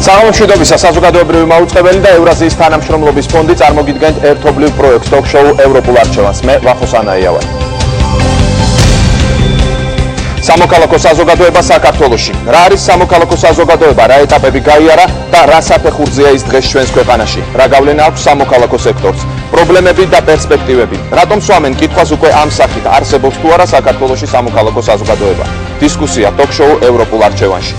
საღამომშვიდობისა საზოგადოებრივი მაუწყებელი და ევრაზიის თანამშრომლობის ფონდი წარმოგიდგენთ ერთობლივ პროექტს ტოქ-შოუ ევროპულ არჩევანს. მე ვახოს ანაია ვარ. სამოქალაქო საზოგადოება საქართველოში. რა არის სამოქალაქო საზოგადოება, რა ეტაპები გაიარა და რა საფეხურზეა ის დღეს ჩვენს ქვეყანაში? რა გავლენა აქვს სამოქალაქო სექტორს? პრობლემები და პერსპექტივები. რატომ სვამენ კითხვას უკვე ამ სახით არსებობს თუ არა საქართველოში სამოქალაქო საზოგადოება? დისკუსია ტოქ-შოუ ევროპულ არჩევანში.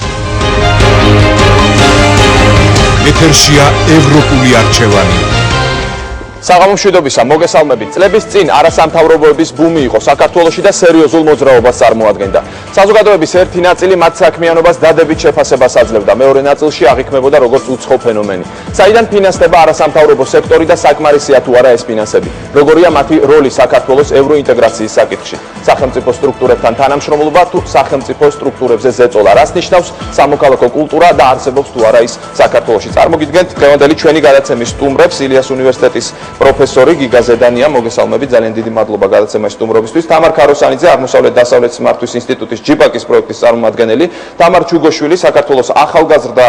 ეთერშია ევროპული არჩევანი. საღამომშვიდობისა, მოგესალმებით. წლების წინ არასამთავრობოების ბუმი იყო საქართველოში და სერიოზულ მოძრაობას წარმოადგენდა. საზოგადოების ერთი ნაწილი მათ საქმიანობას დადებით შეფასებას აძლევდა. მეორე ნაწილში აღიქმებოდა როგორც უცხო ფენომენი. საიდან ფინანსდება არასამთავრობო სექტორი და საკმარისია თუ არა ეს ფინანსები? როგორია მათი როლი საქართველოს ევროინტეგრაციის საკითხში? სახელმწიფო სტრუქტურებთან თანამშრომლობა თუ სახელმწიფო სტრუქტურებზე ზეწოლა? რას ნიშნავს სამოქალაქო კულტურა და არსებობს თუ არა ის საქართველოში? წარმოგიდგენთ დღევანდელი ჩვენი გადაცემის სტუმრებს, ილიას უნივერსიტეტის პროფესორი გიგა ზედანია, მოგესალმებით, ძალიან დიდი მადლობა გადაცემაში სტუმრობისთვის. თამარ ქაროსანიძე, აღმოსავლეთ-დასავლეთის მართვის ინსტიტუტის ჯიპაკის პროექტის წარმომადგენელი, თამარ ჩუგოშვილი, საქართველოს ახალგაზრდა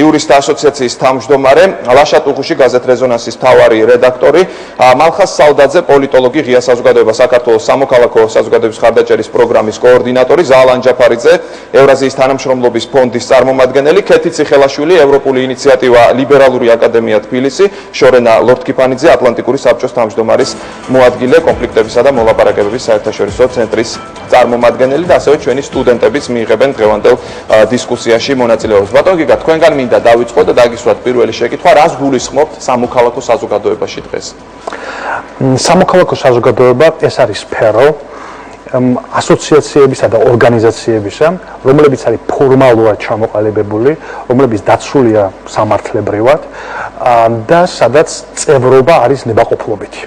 იურისტთა ასოციაციის თავმჯდომარე, ლაშა ტუღუში, გაზეთ რეზონანსის მთავარი რედაქტორი, მალხაზ სალდაძე, პოლიტოლოგი, ღია საზოგადოება საქართველოს სამოქალაქო საზოგადოების ხარდაჭერის პროგრამის კოორდინატორი, ზაალან ჯაფარიძე, ევრაზიის თანამშრომლობის ფონდის წარმომადგენელი, ქეთი ციხელაშვილი, ევროპული ინიციატივა ლიბერალური აკადემია თბილისი, შორენა ლორდ-კიფანიძე, ატლანტიკური საბჭოს თავმჯდომარის მოადგილე, კონფლიქტებისა და მოლაპარაკებების საერთაშორისო ცენტრის წარმომადგენელი და ასევე ჩვენი სტუდენტებიც მიიღებენ დღევანდელ დისკუსიაში მონაწილეობას. ბატონო გიგა, თქვენგან მინდა დავიწყოთ და დაგისვათ პირველი შეკითხვა, რას გულისხმობთ სამოქალაქო საზოგადოებაში დღეს? სამოქალაქო საზოგადოება ეს არის სფერო ასოციაციებისა და ორგანიზაციებისა, რომლებიც არის ფორმალურად ჩამოყალიბებული, რომლებიც დაცულია სამართლებრივად და სადაც წევრობა არის ნებაყოფლობითი.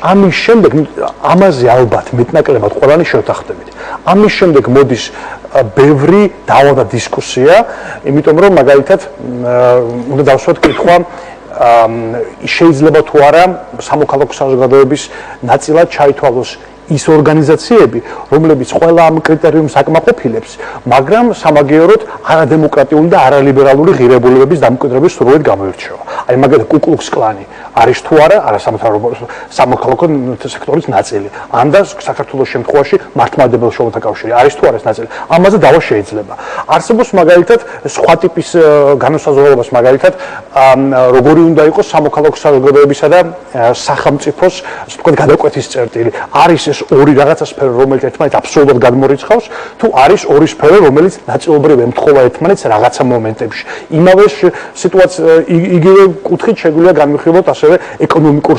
ამის შემდეგ ამაზე ალბათ მეტნაკლებად ყველანი შევთანხმდებით. ამის შემდეგ მოდის ბევრი დავა და დისკუსია, იმიტომ რომ მაგალითად უნდა დავსვათ კითხვა შეიძლება თუ არა სამოქალაქო საზოგადოების ნაწილად ჩაითვალოს ის ორგანიზაციები, რომლებიც ყველა ამ კრიტერიუმს აკმაყოფილებს, მაგრამ სამაგიეროდ არადემოკრატიული და არალიბერალური ღირებულებების დამკვიდრების სრულად გამოირჩევა. აი მაგალითად კუკლუქს კლანი არის თუ არა სამოქალაქო სექტორის ნაწილი. ან და საქართველოს შემთხვევაში მართლმადიდებელ შრომთა კავშირი არის თუ არა ეს ნაწილი. ამაზე დავა შეიძლება. არსებობს მაგალითად სხვა ტიპის განსაზღვრებაც, მაგალითად როგორი უნდა იყოს სამოქალაქო საზოგადოებისა და სახელმწიფოს, ასე ვთქვათ, გადაკვეთის წერტილი. არის ეს ორი რაღაცა სფერო, რომელიც ერთმანეთს აბსოლუტურად გადმორიცხავს, თუ არის ორი სფერო, რომელიც ნაწილობრივ ემთხვევა ერთმანეთს რაღაცა მომენტებში. იმავე სიტუაცია იგივე კუთხით შეგვიძლია განვიხილოთ ასევე ეკონომიკურ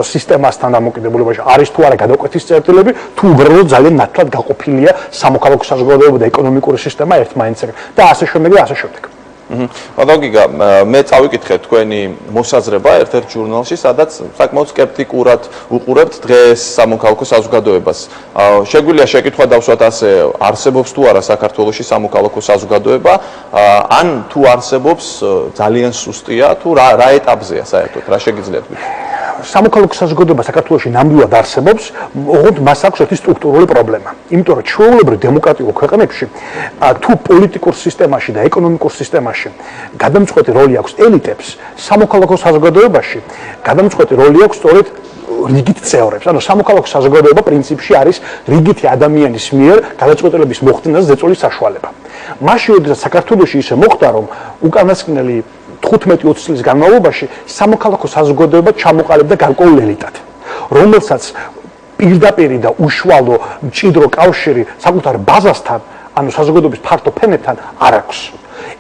სისტემასთან დამოკიდებულებაში. არის თუ არა გადაკვეთის წერტილები, თუ უბრალოდ ძალიან ნათლად გაყოფილია სამოქალაქო საზოგადოება და ეკონომიკური სისტემა ერთმანეთისგან და ასე შემდეგ და ასე შემდეგ. ბატონო გიგა, მე წავიკითხე თქვენი მოსაზრება ერთ-ერთ ჟურნალში, სადაც საკმაოდ სკეპტიკურად უყურებთ დღეს სამოქალაქო საზოგადოებას. შეგვიძლია შეკითხვა დავსვათ ასე, არსებობს თუ არა საქართველოში სამოქალაქო საზოგადოება, ან თუ არსებობს ძალიან სუსტია, თუ რა ეტაპზეა საერთოდ, რა შეგიძლიათ გითხრათ? სამოქალაქო საზოგადოება საქართველოში ნამდვილად არსებობს, ოღონდ მას აქვს ერთი სტრუქტურული პრობლემა. იმიტომ რომ ჩვეულებრივ დემოკრატიულ ქვეყნებში თუ პოლიტიკურ სისტემაში და ეკონომიკურ სისტემაში გადამწყვეტი როლი აქვს ელიტებს, სამოქალაქო საზოგადოებაში გადამწყვეტი როლი აქვს სწორედ რიგით წევრებს. ანუ სამოქალაქო საზოგადოება პრინციპში არის რიგითი ადამიანის მიერ გადაწყვეტილების მოხდენას ზეწოლის საშუალება. მაშინ როდესაც საქართველოში ისე მოხდა, რომ უკანასკნელი 15-20 წლის განმავლობაში სამოქალაქო საზოგადოება ჩამოყალიბდა გარკვეულ ელიტად, რომელსაც პირდაპირი და უშუალო მჭიდრო კავშირი საკუთარ ბაზასთან, ანუ საზოგადოების ფართო ფენებთან არ აქვს.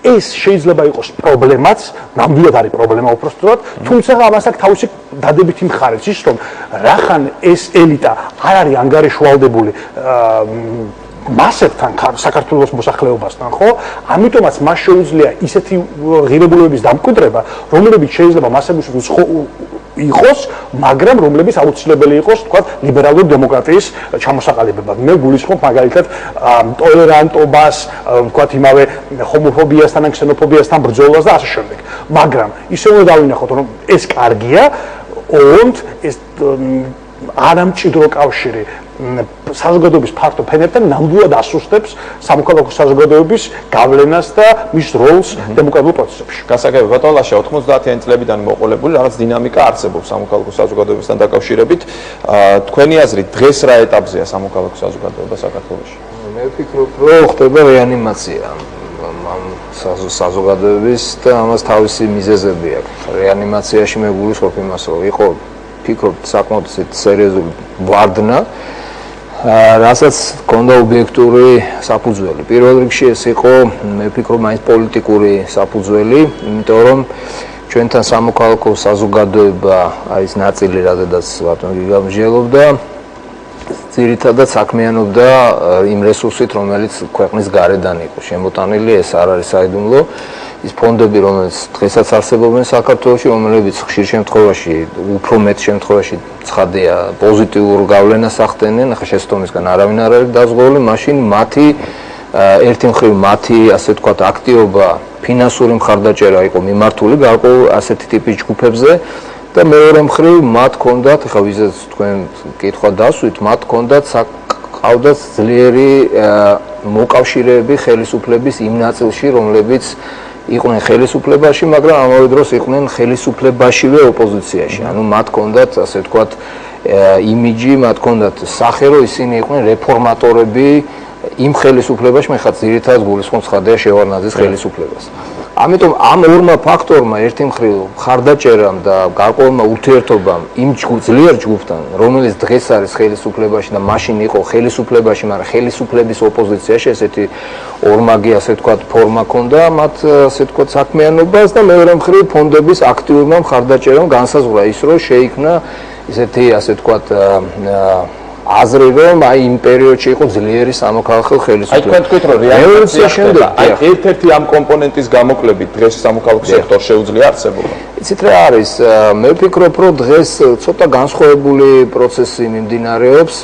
ეს შეიძლება იყოს პრობლემაც, ნამდვილად არის პრობლემა უпростоრად, თუმცა ამას აქვს თავისი დადებითი მხარეც, ის რომ რახან ეს ელიტა არ არის ანგარიშვალდებული მასებთან, საქართველოს მოსახლეობასთან, ხო? ამიტომაც მას შეუძლია ისეთი ღირებულებების დამკვიდრება, რომლებიც შეიძლება მასებისთვის იყოს, მაგრამ რომლებიც აუცილებელი იყოს, თქვა, ლიბერალური დემოკრატიის ჩამოსაყალიბება. მე გულისხმობ მაგალითად ტოლერანტობას, თქვა, იმავე ჰომოფობიასთან, ქსენოფობიასთან ბრძოლას და ასე შემდეგ. მაგრამ ისე უნდა დავინახოთ, რომ ეს კარგია, ოღონდ ეს არამჭიდრო კავშირი საზოგადოების ფართო ფენებთან ნამდვილად ასუსტებს სამოქალაქო საზოგადოების გავლენას და მის როლს დემოკრატიულ პროცესებში. გასაგები ბატონ ლაშა 90-იანი წლებიდან მოყოლებული რაღაც დინამიკა არსებობს სამოქალაქო საზოგადოებასთან დაკავშირებით. თქვენი აზრით დღეს რა ეტაპზეა სამოქალაქო საზოგადოება საქართველოში? მე ვფიქრობ, რომ ხდება რეანიმაცია ამ საზოგადოების და ამას თავისი მიზეზები აქვს. რეანიმაციაში მე გულისხმობ იმას, რომ იყო ფიქრობ საკმაოდ სერიოზული ვარდნა, რასაც ჰქონდა ობიექტური საფუძველი. პირველ რიგში ეს იყო, მე ვფიქრობ, მაინც პოლიტიკური საფუძველი, იმიტომ რომ ჩვენთან სამოქალაქო საზოგადოება არის ნაწილი, რადგანაც ბატონ გიგამჟელობდა, ძირითადად საქმიანობდა იმ რესურსით, რომელიც ქვეყნის გარედან იყო შემოტანილი, ეს არ არის საიდუმლო. ის ფონდები, რომელიც დღესაც არსებობენ საქართველოში, რომლებიც ხშირ შემთხვევაში, უფრო მეტ შემთხვევაში ცხადია, პოზიტიურ გავლენას ახდენენ, ახლა შეცდომისგან არავინ არ არის დაზღვეული, მაშინ მათი ერთი მხრივ მათი, ასე ვთქვათ, აქტიობა, ფინანსური მხარდაჭერა იყო მიმართული გარკვეულ ასეთი ტიპის ჯგუფებზე და მეორე მხრივ მათ ჰქონდათ, ახლა ვიზაც თქვენ კითხვა დასვით, მათ ჰქონდათ ყავდათ ძლიერი მოკავშირეები ხელისუფლების იმ ნაწილში, რომლებიც იყვნენ ხელისუფლებაში, მაგრამ ამავე დროს იყვნენ ხელისუფლებაშივე ოპოზიციაში. ანუ მათ ჰქონდათ, ასე ვთქვათ, იმიჯი, მათ ჰქონდათ სახე, რომ ისინი იყვნენ რეფორმატორები იმ ხელისუფლებაში, მე ხა ძირითადად გულისხმობ ცხადია შევარდნაძის ხელისუფლებას. ამიტომ ამ ორმა ფაქტორმა ერთი მხრივ მხარდაჭერამ და გარკვეულმა ურთიერთობამ იმ ძლიერ ჯგუფთან, რომელიც დღეს არის ხელისუფლებაში და მაშინ იყო ხელისუფლებაში, მაგრამ ხელისუფლების ოპოზიციაში, ესეთი ორმაგი, ასე ვთქვათ, ფორმა ჰქონდა მათ, ასე ვთქვათ, საქმიანობას და მეორე მხრივ ფონდების აქტიურმა მხარდაჭერამ განსაზღვრა ის, რომ შეიქმნა ესეთი, ასე ვთქვათ, აზრი, რომ აი იმ პერიოდში იყო ძლიერი სამოქალაქო ხელისუფლება. აი თქვენ თქვით, რომ რეალიზაცია ხდება. აი ერთ-ერთი ამ კომპონენტის გამოკლებით დღეს სამოქალაქო სექტორს შეუძლია არსებობა. იცით რა არის? მე ვფიქრობ, რომ დღეს ცოტა განსხვავებული პროცესი მიმდინარეობს.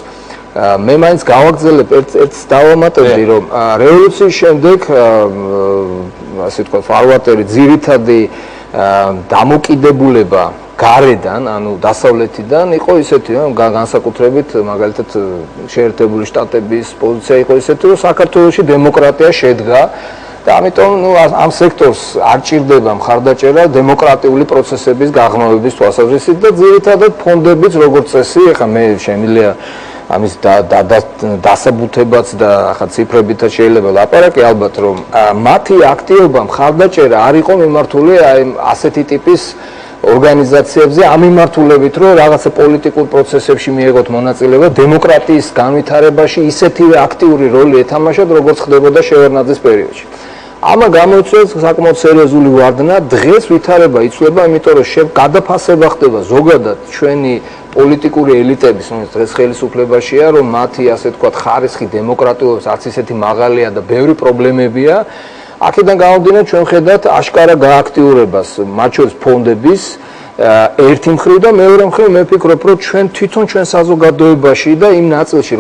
მე მაინც გავაგრძელებ ერთს დავამატებდი, რომ რევოლუციის შემდეგ, ასე ვთქვათ, ფარვატერი ძირითადი დამოკიდებულება გარედან, ანუ დასავლეთიდან იყო ისეთი, რომ განსაკუთრებით მაგალითად შეერთებული შტატების პოზიცია იყო ისეთი, რომ საქართველოში დემოკრატია შედგა და ამიტომ ამ სექტორს არ ჭირდება მხარდაჭერა დემოკრატიული პროცესების გაღრმავების თვალსაზრისით და ძირითადად ფონდებიც როგორც წესი, ახლა მე შემიძლია ამის დასაბუთებაც და ახლა ციფრებითაც შეიძლება ლაპარაკი ალბათ, რომ მათი აქტიობა მხარდაჭერა არ იყო მიმართული აი ასეთი ტიპის ორგანიზაციებზე ამ მიმართულებით, რომ რაღაცა პოლიტიკურ პროცესებში მიიღოთ მონაწილეობა, დემოკრატიის განვითარებაში ისეთივე აქტიური როლი ეთამაშოთ, როგორც ხდებოდა შევარდნაძის პერიოდში. ამა გამოიწვევს საკმაოდ სერიოზული ვარდნა, დღეს ვითარება იცვლება, იმიტომ რომ გადაფასება ხდება ზოგადად ჩვენი პოლიტიკური ელიტების, რომელიც დღეს ხელისუფლებაშია, რომ მათი, ასე ვთქვათ, ხარისხი დემოკრატიულობის არც ისეთი მაღალია და ბევრი პრობლემებია. აქედან გამომდინარე ჩვენ ვხედავთ აშკარა გააქტიურებას მათ შორის ფონდების ერთი მხრივ და მეორე მხრივ მე ვფიქრობ, რომ ჩვენ თვითონ ჩვენ საზოგადოებაში და იმ ნაწილში,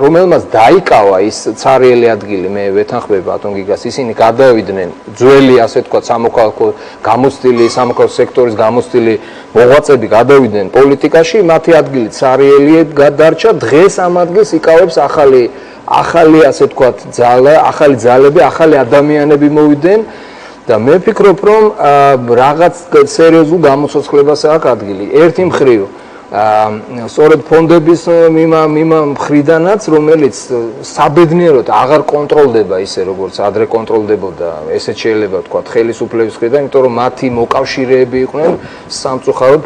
რომელმაც დაიკავა ის ცარიელი ადგილი, მე ვეთანხმები ბატონ გიგას, ისინი გადავიდნენ ძველი, ასე ვთქვათ, სამოქალაქო გამოცდილი, სამოქალაქო სექტორის გამოცდილი მოღვაწეები გადავიდნენ პოლიტიკაში, მათი ადგილი ცარიელი გადარჩა, დღეს ამ ადგილს იკავებს ახალი, ასე ვთქვათ, ახალი ძალები, ახალი ადამიანები მოვიდნენ და მე ვფიქრობ, რომ რაღაც სერიოზულ გამოცოცხლებას აქვს ადგილი. ერთი მხრივ, სწორედ ფონდების მხრიდანაც, რომელიც საბედნიეროდ აღარ კონტროლდება ისე, როგორც ადრე კონტროლდებოდა, ესეც შეიძლება ვთქვათ, ხელისუფლების მხრიდან, იმიტომ რომ მათი მოკავშირეები იყვნენ სამწუხაროდ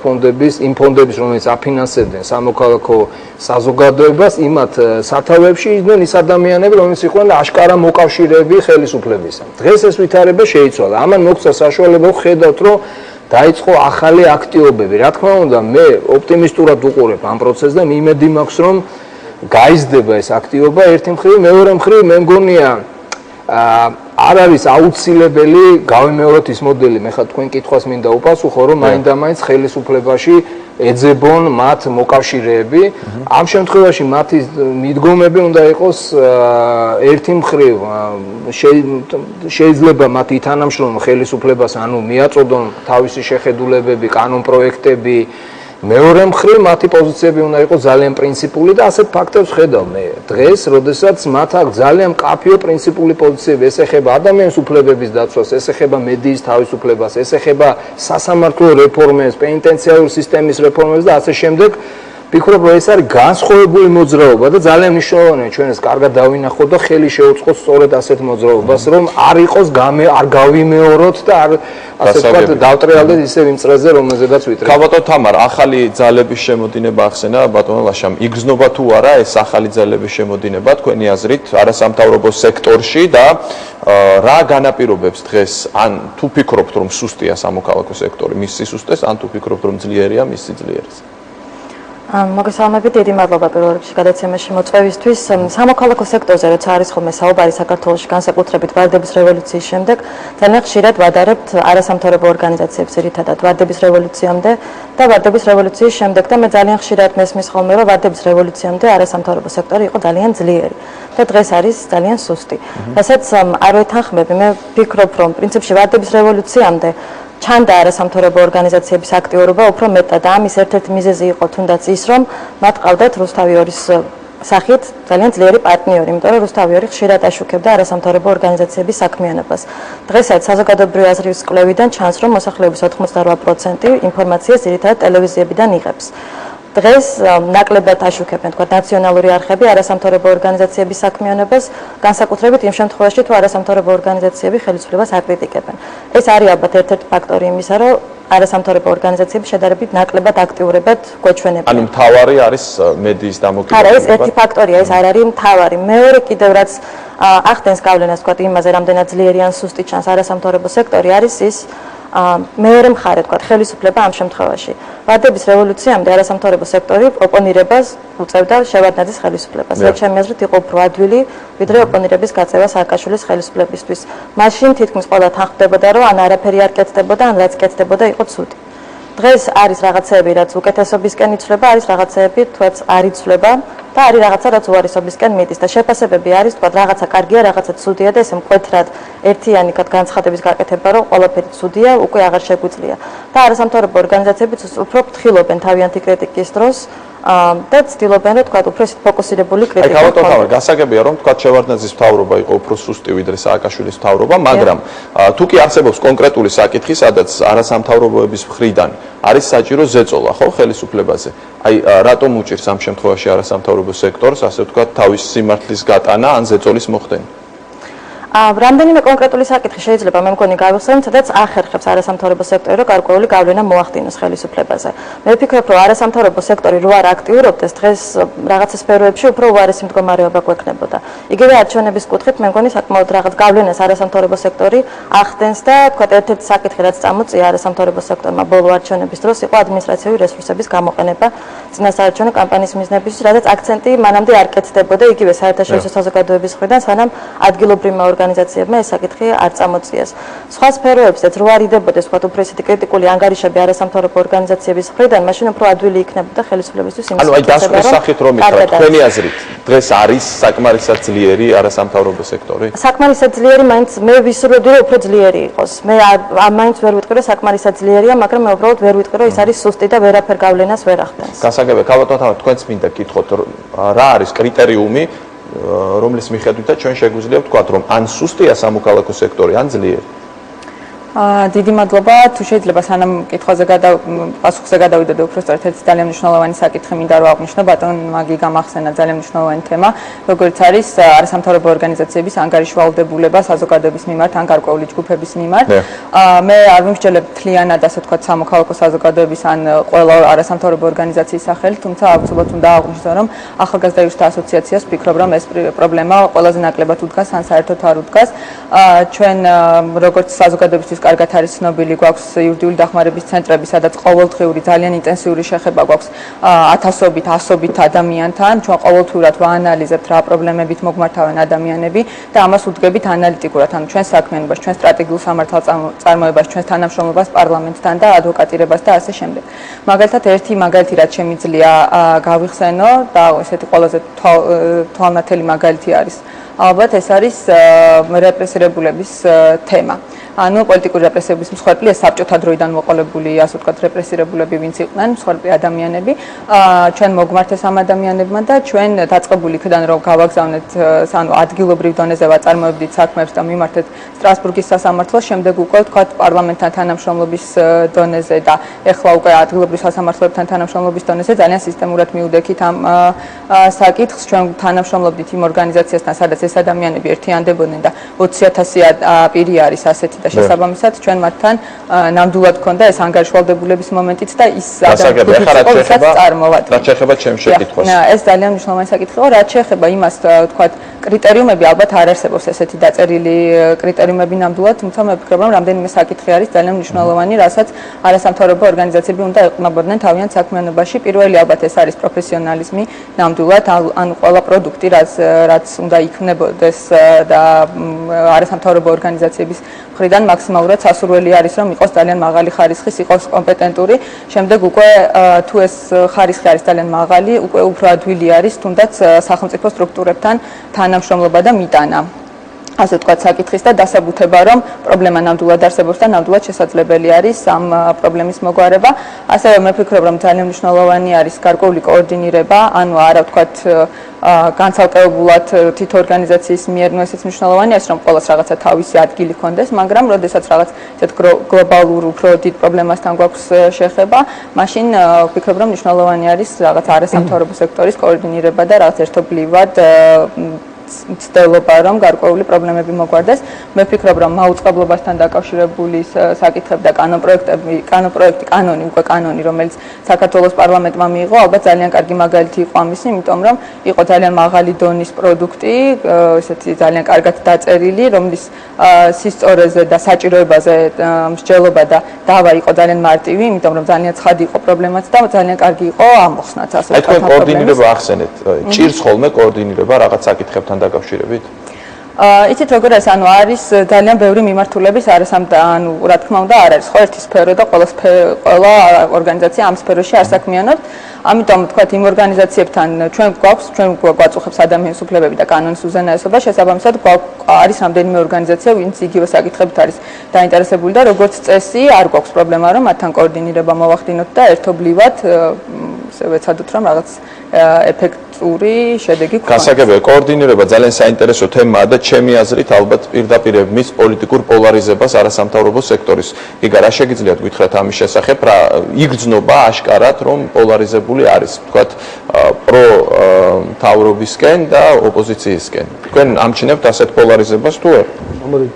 იმ ფონდების, რომელიც აფინანსებდნენ სამოქალაქო საზოგადოებას, იმათ სათავეებში იდგნენ ის ადამიანები, რომლებიც იყვნენ აშკარა მოკავშირეები ხელისუფლებისა. დღეს ეს ვითარება შეიცვალა. ამან მოგცა საშუალება ვხედავთ, რომ დაიწყო ახალი აქტიობები. რა თქმა უნდა, მე ოპტიმისტურად ვუყურებ ამ პროცესს და იმედი მაქვს, რომ გაიზრდება ეს აქტიობა ერთი მხრივ, მეორე მხრივ მე მგონია არ არის აუცილებელი გავიმეოროთ ის მოდელი, მე ხა თქვენ კითხვას მინდა უპასუხო, რომ მაინდა-მაინც ხელისუფლებაში ეძებონ მათ მოკავშირეები. ამ შემთხვევაში მათი მიდგომები უნდა იყოს ერთი მხრივ, შეიძლება მათ ითანამშრომლონ ხელისუფლებას, ანუ მიაწოდონ თავისი შეხედულებები, კანონპროექტები, მეორე მხრივ მათი პოზიციები უნდა იყოს ძალიან პრინციპული და ასეთ ფაქტებს ხედავ მე დღეს, როდესაც მათ აქვს ძალიან მკაფიო პრინციპული პოზიციები, ეს ეხება ადამიანის უფლებების დაცვას, ეს ეხება მედიის თავისუფლებას, ეს ეხება სასამართლო რეფორმებს, პენიტენციარული სისტემის რეფორმებს და ასე შემდეგ. ვფიქრობ, რომ ეს არის განსხვავებული მოძრაობა და ძალიან მნიშვნელოვანია ჩვენ ეს კარგად დავინახოთ და ხელი შეუწყოთ სწორედ ასეთ მოძრაობას, რომ არ იყოს არ გავიმეოროთ და არ ასე ვთქვათ დავტრიალდეთ ისევ იმ წრეზე, რომელზედაც ვიტრე. ქალბატონ თამარ, ახალი ძალების შემოდინება ახსენა ბატონო ლაშამ. იგრძნობა თუ არა ეს ახალი ძალების შემოდინება თქვენი აზრით არასამთავრობო სექტორში და რა განაპირობებს დღეს ან თუ ფიქრობთ რომ სუსტია სამოქალაქო სექტორი მის სისუსტეს, ან თუ ფიქრობთ რომ ძლიერია მის სიძლიერეს? მოგესალმებით, დიდი მადლობა პირველ რიგში გადაცემაში მოწვევისთვის. სამოქალაქო სექტორზე როცა არის ხოლმე საუბარი საქართველოში განსაკუთრებით ვარდების რევოლუციის შემდეგ, ძალიან ხშირად ვადარებთ არასამთავრობო ორგანიზაციებს ძირითადად ვარდების რევოლუციამდე და ვარდების რევოლუციის შემდეგ და მე ძალიან ხშირად მესმის ხოლმე რომ ვარდების რევოლუციამდე არასამთავრობო სექტორი იყო ძალიან ძლიერი და დღეს არის ძალიან სუსტი. რასაც არ ვეთანხმები, მე ვფიქრობ რომ პრინციპში ვარდების რევოლუციამდე ჩანდა არასამთავრობო ორგანიზაციების აქტიურობა უფრო მეტად და ამის ერთ-ერთი მიზეზი იყო თუნდაც ის, რომ მათ ყავდათ რუსთავი ორის სახით ძალიან ძლიერი პარტნიორი, იმიტომ რომ რუსთავი ორი ხშირად აშუქებდა არასამთავრობო ორგანიზაციების საქმიანობას. დღესაც საზოგადოებრივი აზრის კვლევიდან ჩანს, რომ მოსახლეობის 88% ინფორმაციას ძირითადად ტელევიზიებიდან იღებს. დღეს ნაკლებად აშუქებენ თქვა ნაციონალური არხები არასამთავრობო ორგანიზაციების საქმიანობას, განსაკუთრებით იმ შემთხვევაში, თუ არასამთავრობო ორგანიზაციები ხელისუფლებას აკრიტიკებენ. ეს არის ალბათ ერთ-ერთი ფაქტორი იმისა, რომ არასამთავრობო ორგანიზაციები შედარებით ნაკლებად აქტიურებად გვეჩვენებიან. ანუ მთავარი არის მედიის დამოკიდებულება. არა, ეს ერთი ფაქტორია, ეს არ არის მთავარი. მეორე კიდევ რაც ახდენს გავლენას თქვა იმაზე, რამდენად ძლიერი ან სუსტი ჩანს არასამთავრობო სექტორი, არის ის მეორე მხარე, თქვა ხელისუფლება ამ შემთხვევაში. ვარდების რევოლუციამდე არასამთავრობო სექტორი ოპონირებას უწევდა შევარდნაძის ხელისუფლებას. რაც ჩემი აზრით იყო უფრო ადვილი, ვიდრე ოპონირების გაწევა სააკაშვილის ხელისუფლებისთვის. მაშინ თითქმის ყველა თანხმდებოდა, რომ ან არაფერი არ კეთდებოდა, ან რაც კეთდებოდა იყო ცუდი. დღეს არის რაღაცეები, რაც უკეთესობისკენ იცვლება, არის რაღაცეები, თუნდაც არ იცვლება და არის რაღაცა, რაც უარესობისკენ მიდის და შეფასებები არის, თქვა რაღაცა კარგია, რაღაცა ცუდია და ესე მკვეთრად ერთიანი განცხადების გაკეთება, რომ ყველაფერი ცუდია, უკვე აღარ შეგვიძლია. და არასამთავრობო ორგანიზაციებიც უფრო ფრთხილობენ თავიანთი კრიტიკის დროს და ცდილობენ, რომ თქვა უფრო ისეთ ფოკუსირებული კრიტიკა. აი, ქალბატონ თამარ, გასაგებია, რომ თქვა შევარდნაძის მთავრობა იყო უფრო სუსტი ვიდრე სააკაშვილის მთავრობა, მაგრამ თუ კი არსებობს კონკრეტული საკითხი, სადაც არასამთავრობოების მხრიდან არის საჭირო ზეწოლა, ხო, ხელისუფლებაზე. აი, რატომ უჭირს ამ შემთხვევაში არასამთავრობო სექტორს, ასე ვთქვათ, თავის სიმართლის გატანა ან ზეწოლის მოხდენა? რამდენიმე კონკრეტული საკითხი შეიძლება მე მგონი გავიხსენოთ, სადაც ახერხებს არასამთავრობო სექტორი, რომ გარკვეული გავლენა მოახდინოს ხელისუფლებაზე. მე ვფიქრობ, რომ არასამთავრობო სექტორი რო არ აქტიურობდეს, დღეს რაღაცა სფეროებში უფრო უარესი მდგომარეობა გვექნებოდა. იგივე არჩევნების კუთხით მე მგონი საკმაოდ რაღაც გავლენას არასამთავრობო სექტორი ახდენს და თქვა ერთ-ერთი საკითხი, რაც წამოწია არასამთავრობო სექტორმა ბოლო არჩევნების დროს იყო ადმინისტრაციული რესურსების გამოყენება წინასაარჩევნო კამპანიის მიზნებისთვის, რადგან აქცენტი მანამდე არ კეთდებოდა იგივე საერთაშორისო საზოგადოების მხრიდან, სანამ ადგილობრივმა ორგანიზაციებმა ეს საკითხი არ წამოწიეს. სხვა სფეროებზეც რო არ იდებოდეს თქვა უფრო ისეთი კრიტიკული ანგარიშები არასამთავრობო ორგანიზაციების მხრიდან, მაშინ უფრო ადვილი იქნებოდა ხელისუფლებისთვის იმის. ანუ აი დასკვნის სახით რომ ითხრა, თქვენი აზრით, დღეს არის საკმარისად ძლიერი არასამთავრობო სექტორი? საკმარისად ძლიერი, მაინც მე ვისურვებდი, რომ უფრო ძლიერი იყოს. მე მაინც ვერ ვიტყვი, რომ საკმარისად ძლიერია, მაგრამ მე უბრალოდ ვერ ვიტყვი, რომ ის არის სუსტი და ვერაფერ გავლენას ვერ ახდენს. გასაგებია, ქალბატონ თამარ, თქვენც მინდა გითხოთ, რა არის კრიტერიუმი, რომლის მიხედვითაც ჩვენ შეგვიძლია ვთქვათ, რომ ან სუსტია სამოქალაქო სექტორი, ან ძლიერი? დიდი მადლობა. თუ შეიძლება სანამ კითხვაზე პასუხზე გადავიდოდე უფრო სწორედ ერთი ძალიან მნიშვნელოვანი საკითხი მინდა რომ აღვნიშნო, ბატონ მაგი გამახსენა ძალიან მნიშვნელოვანი თემა, როგორც არის არასამთავრობო ორგანიზაციების ანგარიშვალდებულება საზოგადოების მიმართ ან გარკვეული ჯგუფების მიმართ. მე არ ვიმსჯელებ მთლიანად ასე ვთქვათ სამოქალაქო საზოგადოების ან ყველა არასამთავრობო ორგანიზაციის სახელით, თუმცა აუცილებლად უნდა აღვნიშნო, რომ ახალგაზრდა იურისტთა ასოციაციას ვფიქრობ, რომ ეს პრობლემა ყველაზე ნაკლებად უდგას ან საერთოდ არ უდგას. ჩვენ როგორც საზოგადოებისთვის კარგად არის ცნობილი, გვაქვს იურიდიული დახმარების ცენტრები, სადაც ყოველდღიური ძალიან ინტენსიური შეხება გვაქვს ათასობით, ასობით ადამიანთან. ჩვენ ყოველთვიურად ვაანალიზებთ რა პრობლემებით მოგმართავენ ადამიანები და ამას უდგებით ანალიტიკურად, ანუ ჩვენს საქმიანობას, ჩვენს სტრატეგიულ სამართალწარმოებას, ჩვენს თანამშრომლობას პარლამენტთან და ადვოკატირებას და ასე შემდეგ. მაგალითად, ერთი მაგალითი რაც შემიძლია გავიხსენო და ესეთი ყველაზე თვალნათელი მაგალითი არის. ალბათ ეს არის რეპრესირებულების თემა. ანუ პოლიტიკური რეპრესიების მსხვერპლი ეს საბჭოთა დროიდან მოყოლებული, ასე ვთქვათ, რეპრესირებულები, ვინც იყვნენ, მსხვერპლი ადამიანები. ჩვენ მოგმართეს ამ ადამიანებმა და ჩვენ დაწყებული იქიდან რომ გავაგზავნეთ, ანუ ადგილობრივ დონეზე ვაწარმოებდით საქმეებს და მიმართეთ სტრასბურგის სასამართლოს, შემდეგ უკვე ვთქვათ პარლამენტთან თანამშრომლობის დონეზე და ეხლა უკვე ადგილობრივ სასამართლოებთან თანამშრომლობის დონეზე ძალიან სისტემურად მივდექით ამ საკითხს. ჩვენ თანამშრომლობდით იმ ორგანიზაციასთან, სადაც ეს ადამიანები ერთიანდებოდნენ და 20,000 პირი არის ასეთი და შესაბამისად ჩვენ მათთან ნამდვილად ქონდა ეს ანგარიშვალდებულების მომენტიც და ის ადამიანები წარმოვადგენ. რაც შეეხება ჩემს შეკითხვას. ეს ძალიან მნიშვნელოვანი საკითხია, რაც შეეხება იმას, თქვათ, კრიტერიუმები ალბათ არ არსებობს ესეთი დაწერილი კრიტერიუმები ნამდვილად, თუმცა მე ვფიქრობ, რომ რამდენიმე საკითხი არის ძალიან მნიშვნელოვანი, რასაც არასამთავრობო ორგანიზაციები უნდა ეყრდნობოდნენ თავიანთ საქმიანობაში. პირველი ალბათ ეს არის პროფესიონალიზმი, ნამდვილად, ანუ ყველა პროდუქტი, რაც უნდა იქნებოდეს და არასამთავრობო ორგანიზაციების მხრიდან მაქსიმალურად სასურველი არის, რომ იყოს ძალიან მაღალი ხარისხის, იყოს კომპეტენტური. შემდეგ უკვე თუ ეს ხარისხი არის ძალიან მაღალი, უკვე უფრო ადვილი არის თუნდაც სახელმწიფო სტრუქტურებთან თანამშრომლობა და მიტანა. ასე ვთქვათ, საკითხის და დასაბუთება, რომ პრობლემა ნამდვილად არსებობს და ნამდვილად შესაძლებელი არის ამ პრობლემის მოგვარება. ასევე მე ვფიქრობ, რომ ძალიან მნიშვნელოვანი არის გარკვეული კოორდინირება, ანუ არა ვთქვათ განცალკევებულად თითო ორგანიზაციის მიერ, ნუ ესეც მნიშვნელოვანი არის, რომ ყოველს რაღაცა თავისი ადგილი ჰქონდეს, მაგრამ როდესაც რაღაც ისეთ გლობალურ უფრო დიდ პრობლემასთან გვაქვს შეხება, მაშინ ვფიქრობ, რომ მნიშვნელოვანი არის რაღაც არასამთავრობო სექტორის კოორდინირება და რაღაც ერთობლივად ცდილობა რომ გარკვეული პრობლემები მოგვარდეს. მე ვფიქრობ, რომ მაუწყებლობასთან დაკავშირებული საკითხები და კანონი, უკვე კანონი, რომელიც საქართველოს პარლამენტმა მიიღო, ალბათ ძალიან კარგი მაგალითი იყო ამისი, იმიტომ რომ იყო ძალიან მაღალი დონის პროდუქტი, ესეთი ძალიან კარგად დაწერილი, რომლის სისწორეზე და საჭიროებაზე მსჯელობა და დავა იყო ძალიან მარტივი, იმიტომ რომ ძალიან ცხადი იყო პრობლემაც და ძალიან კარგი იყო ამოხსნაც, ასე ვთქვათ. აი თქვენ კოორდინირება ახსენეთ. ჭირს ხოლმე კოორდინირება რაღაც საკითხებთან დაკავშირებით? იცით როგორ არის, ანუ არის ძალიან ბევრი მიმართულების ანუ რა თქმა უნდა არ არის ხო ერთი სფერო და ყველა ორგანიზაცია ამ სფეროში არ საქმიანობთ. ამიტომ ვთქვათ, იმ ორგანიზაციებთან ჩვენ გვაწუხებს ადამიანის უფლებები და კანონის უზენაესობა, შესაბამისად არის რამდენიმე ორგანიზაცია, ვინც იგივე საკითხებით არის დაინტერესებული და როგორც წესი არ გვაქვს პრობლემა, რომ მათთან კოორდინირება მოვახდინოთ და ერთობლივად ესე ვეცადოთ, რომ რაღაც ეფექტური შედეგი გვქონდეს. გასაგებია, კოორდინირება ძალიან საინტერესო თემაა და ჩემი აზრით ალბათ პირდაპირ მის პოლიტიკურ პოლარიზებას არასამთავრობო სექტორის. გიგა, რა შეგიძლიათ გითხრათ ამის შესახებ, რა იგრძნობა აშკარად, რომ პოლარიზებული არის, ვთქვათ, პრო მთავრობისკენ და ოპოზიციისკენ. თქვენ ამჩნევთ ასეთ პოლარიზებას თუ არა?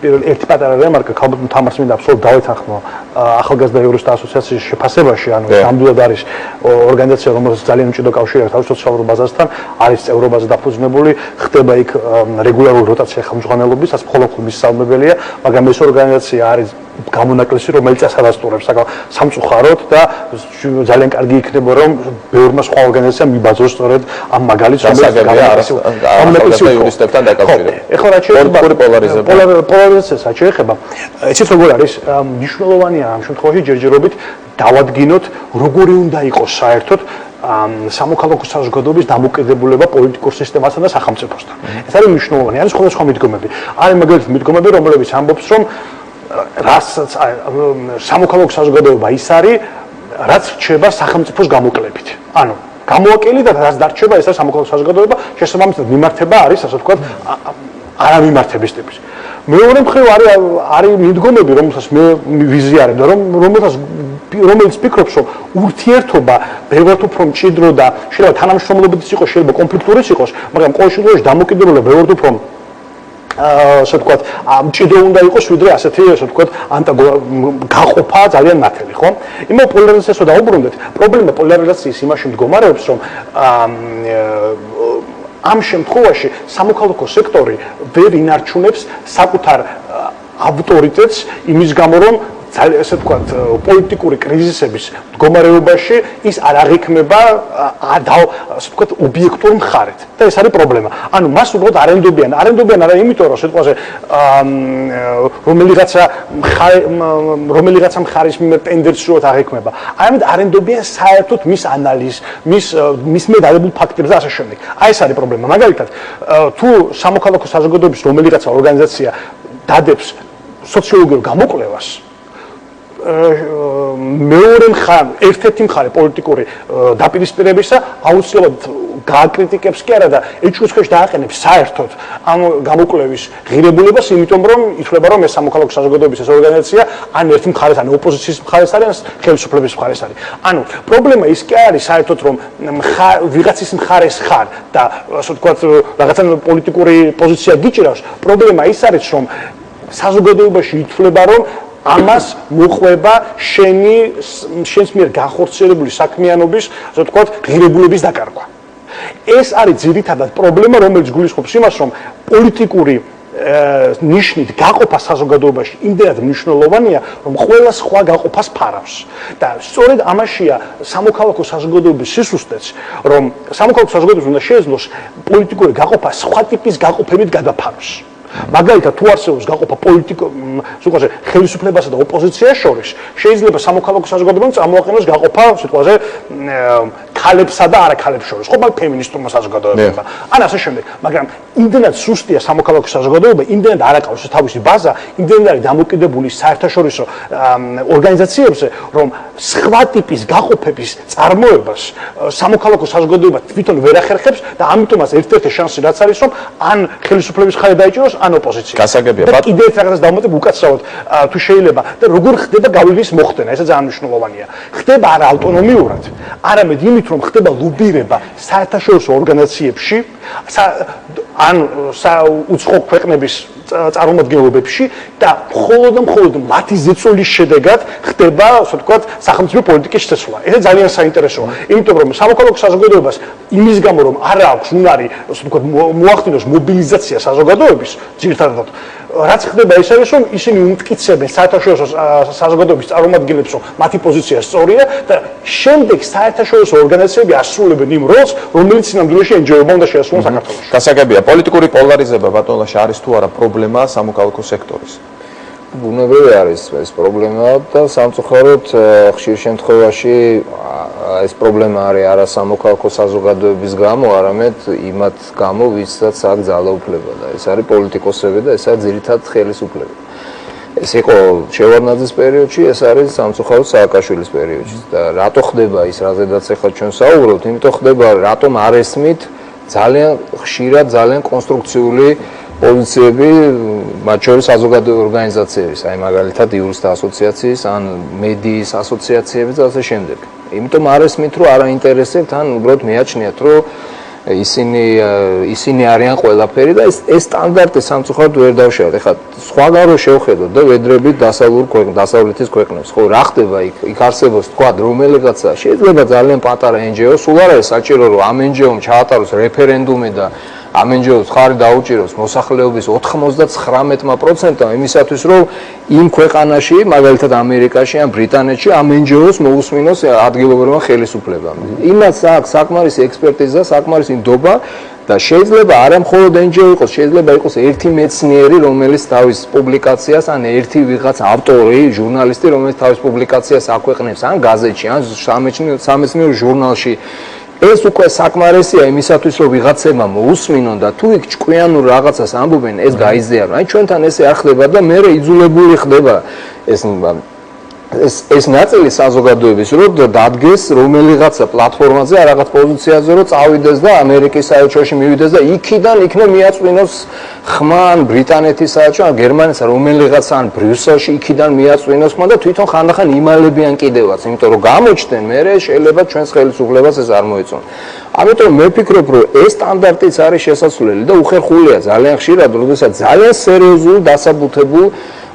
პირველ ერთი პატარა რემარკა, ხალხო თამარს მინდა აბსოლუტურად დავეთანხმო ახალგაზრდა იურისტთა ასოციაციის შეფასებაში, ანუ ნამდვილად არის ორგანიზაცია, რომელიც ძალიან მჭიდრო კავშირი აქვს სოციალურ ბაზასთან, არის წევრობაზე დაფუძნებული, ხდება იქ რეგულარული როტაცია ხელმძღვანელობის, რაც მხოლოდ მისწავლებელია, მაგრამ ეს ორგანიზაცია არის გამონაკლისი, რომელიც ასადასტურებს სამწუხაროდ და ძალიან კარგი იქნება, რომ ბევრმა სხვა ორგანიზაციამ მიბაძოს სწორედ ამ მაგალითს, რომელიც გამონაკლისი იურისტებთან დაკავშირებით. ეხლა რა შეიძლება პოლარიზაციას რაც შეეხება, ეცეთ როგორ არის, მნიშვნელოვანია ამ შემთხვევაში ჯერჯერობით დავადგინოთ, როგორი უნდა იყოს საერთოდ სამოქალაქო საზოგადოების დამოკიდებულება პოლიტიკურ სისტემასთან და სახელმწიფოსთან. ეს არის მნიშვნელოვანი, არის სხვადასხვა მიდგომები. არის მაგალითად მიდგომები, რომლებიც ამბობს, რომ რასაც სამოქალაქო საზოგადოება ის არის, რაც რჩება სახელმწიფოს გამოკლებით. ანუ გამოაკლი და რაც დარჩება, ეს არის სამოქალაქო საზოგადოება, შესაბამისად მიმართება არის, ასე ვთქვათ, არამიმართების ტიპის. მეორე მხრივ არის მიდგომები, რომელსაც მე ვიზიარებ და რომელიც ფიქრობს, რომ ურთიერთობა ბევრად უფრო მჭიდრო და შეიძლება თანამშრომლობითიც იყოს, შეიძლება კონფლიქტურიც იყოს, მაგრამ ყოველ შემთხვევაში დამოკიდებულება ბევრად უფრო ასე ვთქვათ, მჭიდრო უნდა იყოს, ვიდრე ასეთი, ასე ვთქვათ, გაყოფა ძალიან ნათელი, ხო? იმავე პოლარიზაციას დავუბრუნდეთ. პრობლემა პოლარიზაციის იმაში მდგომარეობს, რომ ამ შემთხვევაში სამოქალაქო სექტორი ვერ ინარჩუნებს საკუთარ ავტორიტეტს იმის გამო, რომ ესე ვთქვათ, პოლიტიკური კრიზისების მდგომარეობაში ის არ აღიქმება ასე ვთქვათ, ობიექტურ მხარედ. და ეს არის პრობლემა. ანუ მას უბრალოდ არენდობიან არა იმიტომ, რომ სიტყვაზე რომელიღაცა მხარის მიმართ ტენდერს შუათ აღიქმება. არამედ არენდობიან საერთოდ მის ანალიზს, მის მედალებულ ფაქტებს და ასე შემდეგ. აი ეს არის პრობლემა. მაგალითად, თუ სამოქალაქო საზოგადოების რომელიღაცა ორგანიზაცია დადებს სოციოლოგიურ გამოკვლევას მეორე მხარე, ერთ-ერთი მხარე პოლიტიკური დაპირისპირებისა აუცილებლად გააკრიტიკებს კი არა და ეჭვის ქვეშ დააყენებს საერთოდ ამ გამოკვლევის ღირებულებას, იმიტომ რომ ითვლება რომ ეს სამოქალაქო საზოგადოების ეს ორგანიზაცია ან ერთი მხარეს, ან ოპოზიციის მხარეს არის, ან ხელისუფლების მხარეს არის. ანუ პრობლემა ის კი არის საერთოდ რომ ვიღაცის მხარეს ხარ და ასე ვთქვათ რაღაცა პოლიტიკური პოზიცია გიჭირავს, პრობლემა ის არის რომ საზოგადოებაში ითვლება რომ ამას მოყვება შენს მიერ განხორციელებული საქმიანობის, ასე ვთქვათ, ღირებულების დაკარგვა. ეს არის ძირითადად პრობლემა, რომელიც გულისხმობს იმას, რომ პოლიტიკური ნიშნით გაყოფა საზოგადოებაში იმდენად მნიშვნელოვანია, რომ ყველა სხვა გაყოფას ფარავს. და სწორედ ამაშია სამოქალაქო საზოგადოების სისუსტეც, რომ სამოქალაქო საზოგადოებას უნდა შეეძლოს პოლიტიკური გაყოფა სხვა ტიპის გაყოფებით გადაფაროს. მაგალითად, თუ არსებობს გაყოფა სიტყვაზე ხელისუფლებასა და ოპოზიციას შორის, შეიძლება სამოქალაქო საზოგადოებამ წამოაყენოს გაყოფა სიტყვაზე ქალებსა და არაქალებს შორის, ხო, ფემინისტურმა საზოგადოებებმა. ან ასე შემდეგ, მაგრამ იმდენად სუსტია სამოქალაქო საზოგადოება, იმდენად არ აკავს თავისი ბაზა, იმდენად არის დამოკიდებული საერთაშორისო ორგანიზაციებზე, რომ სხვა ტიპის გაყოფების წარმოებას სამოქალაქო საზოგადოება თვითონ ვერ ახერხებს და ამიტომაც ერთ-ერთი შანსი რაც არის, რომ ან ხელისუფლების მხარე დაიჭიროს, ან ოპოზიცია. გასაგებია, და კიდევ ერთ რაღაცას დავუმატებ უკაცრავად, თუ შეიძლება და როგორ ხდება გავლენის მოხდენა, ეს ძალიან მნიშვნელოვანია. ხდება არა ავტონომიურად, არამედ იმით, რომ ხდება ლობირება საერთაშორისო ორგანიზაციებში, ან უცხო ქვეყნების წარმომადგენლობებში და მხოლოდ მათი ზეწოლის შედეგად ხდება, ასე ვთქვათ, სახელმწიფო პოლიტიკის შეცვლა. ეს ძალიან საინტერესოა, იმიტომ რომ სამოქალაქო საზოგადოებას იმის გამო რომ არ აქვს უნარი, ასე ვთქვათ, მოახდინოს მობილიზაცია საზოგადოების, ძირითადად რაც ხდება ის არის, რომ ისინი უმტკიცებენ საერთაშორისო საზოგადოების წარმომადგენლებს, რომ მათი პოზიცია სწორია და შემდეგ საერთაშორისო ორგანიზაციები ასრულებენ იმ როლს, რომელიც ნამდვილად NGO-ებმა უნდა შეასრულონ საქართველოში. გასაგებია, პოლიტიკური პოლარიზება ბატონლაში არის თუ არა პრობლემა სამოქალაქო სექტორის? ბუნებრივი არის ეს პრობლემა და სამწუხაროდ ხშირ შემთხვევაში ეს პრობლემა არის არა სამოქალაქო საზოგადოების გამო, არამედ იმათ გამო, ვისაც აქვს ძალაუფლება და ეს არის პოლიტიკოსები და ეს არის ძირითადად ხელისუფლება. ეს იყო შევარდნაძის პერიოდში, ეს არის სამწუხაროდ სააკაშვილის პერიოდში და რატო ხდება ის, რაზედაც ახლა ჩვენ საუბრობთ, იმიტომ ხდება, რატომ არ ესმით ძალიან ხშირად ძალიან კონსტრუქციული პოზიციები, მათ შორის საზოგადოებრივი ორგანიზაციების, აი მაგალითად იურისტთა ასოციაციის ან მედიის ასოციაციების და ასე შემდეგ. იმიტომ არ ესმით, რომ არ აინტერესებთ, ან უბრალოდ მიაჩნიათ, რომ ისინი არიან ყველაფერი და ეს სტანდარტი სამწუხაროდ ვერ დავშევათ. ეხლა სხვაგან რო შევხედოთ და ვედრებით დასავლეთის ქვეყნებს, ხო, რა ხდება იქ არსებობს თქვა რომელიღაცა შეიძლება ძალიან პატარა NGO, სულ არ არის საჭირო რომ ამ NGO-მ ჩაატაროს რეფერენდუმი და ამ NGO-ს ხარი დაუჭიროს მოსახლეობის 99% იმისათვის, რომ იმ ქვეყანაში, მაგალითად ამერიკაში ან ბრიტანეთში ამ NGO-ს მოусმინოს ადგილობრივმა ხელისუფლებამ. იმას აქვს საკმარისი ექსპერტიზა, საკმარისი ნდობა და შეიძლება არა მხოლოდ NGO იყოს, შეიძლება იყოს ერთი მეცნიერი, რომელიც თავის პუბლიკაციას ან ერთი ვიღაც ავტორი, ჟურნალისტი, რომელიც თავის პუბლიკაციას აქვეყნებს ან გაზეთში, ან სამეცნიერო ჟურნალში. ეს უკვე საკმარისია იმისათვის, რომ ვიღაცებმა მოусმინონ და თუ იქ ჭკვიანურ რაღაცას ამბობენ, ეს გაიზიარო. აი ჩვენთან ესე არ ხდება და მე იძულებული ხდება ეს ნაწილი საზოგადოების, რომ დადგეს რომელიღაცა პლატფორმაზე, რაღაც პოზიციაზე, რომ წავიდეს და ამერიკის საელჩოში მივიდეს და იქიდან იქნებ მიაწვინოს ხმა ან ბრიტანეთის საელჩო, ან გერმანიის რომელიღაცა ან ბრიუსელში იქიდან მიაწვინოს ხმა და თვითონ ხანდახან იმალებიან კიდევაც, იმიტომ რომ გამოჩნდნენ, მე შეიძლება ჩვენს ხელისუფლებას ეს არ მოეწონა. ამიტომ მე ვფიქრობ, რომ ეს სტანდარტიც არის შესაძლებელი და უხერხულია ძალიან ხშირად, როდესაც ძალიან სერიოზულ დასაბუთებულ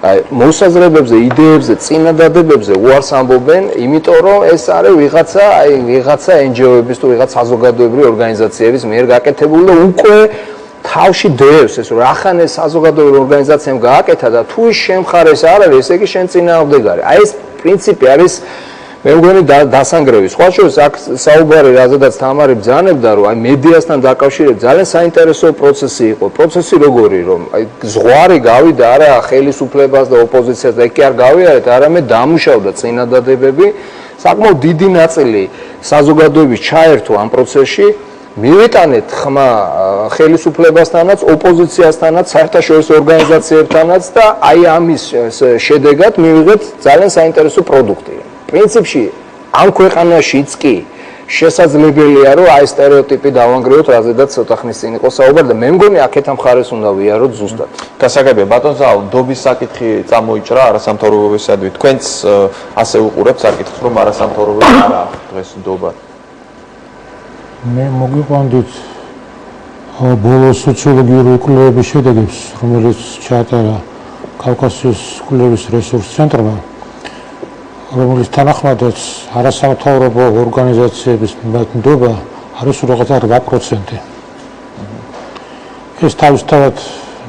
მოსაზრებებზე, იდეებზე, წინადადებებზე უარს ამბობენ, იმიტომ რომ ეს არის ვიღაცა NGO-ების თუ ვიღაც საზოგადოებრივი ორგანიზაციების მიერ გაკეთებული და უკვე თავში დევს ეს, რომ ახან ეს საზოგადოებრივი ორგანიზაციამ გააკეთა და თუ ის შემხარეს არ არის, ესე იგი შენ წინააღმდეგ არის. აი ეს პრინციპი არის მე მგონი დასანგრევი. სხვა შორის აქ საუბარი რაზედაც თამარი ბრძანებდა, რომ აი მედიასთან დაკავშირებით ძალიან საინტერესო პროცესი იყო. პროცესი როგორი, რომ აი ზღვარი გავიდა არა ხელისუფლებას და ოპოზიციას და იქ არ გავიარეთ, არამედ დამუშავდა წინადადებები. საკმაოდ დიდი ნაწილი საზოგადოების ჩაერთო ამ პროცესში მივიტანეთ ხმა ხელისუფლებასთანაც, ოპოზიციასთანაც, საერთაშორისო ორგანიზაციებთანაც და აი ამის შედეგად მივიღეთ ძალიან საინტერესო პროდუქტი. პრინციპში ამ ქვეყანაშიც კი შესაძლებელია რომ აი სტერეოტიპი დავანგრიოთ, რაზედაც ცოტა ხნის წინ იყო საუბარი და მე მგონი აქეთ ამ მხარეს უნდა ვიაროთ ზუსტად. გასაგებია, ბატონ ზაალ, დობის საკითხი წამოიჭრა არასამთავრობოებისადმი. თქვენც ასე უყურებთ საკითხს, რომ არასამთავრობოები არა დღეს დობა. მე მოგიყვანდით ბოლო სოციოლოგიური კვლევების შედეგებს, რომელიც ჩაატარა კავკასიის კვლევის რესურს ცენტრმა, რომელიც თანახმადაც არასამთავრობო ორგანიზაციების ნდობა არის რაღაცა 8%. ეს თავისთავად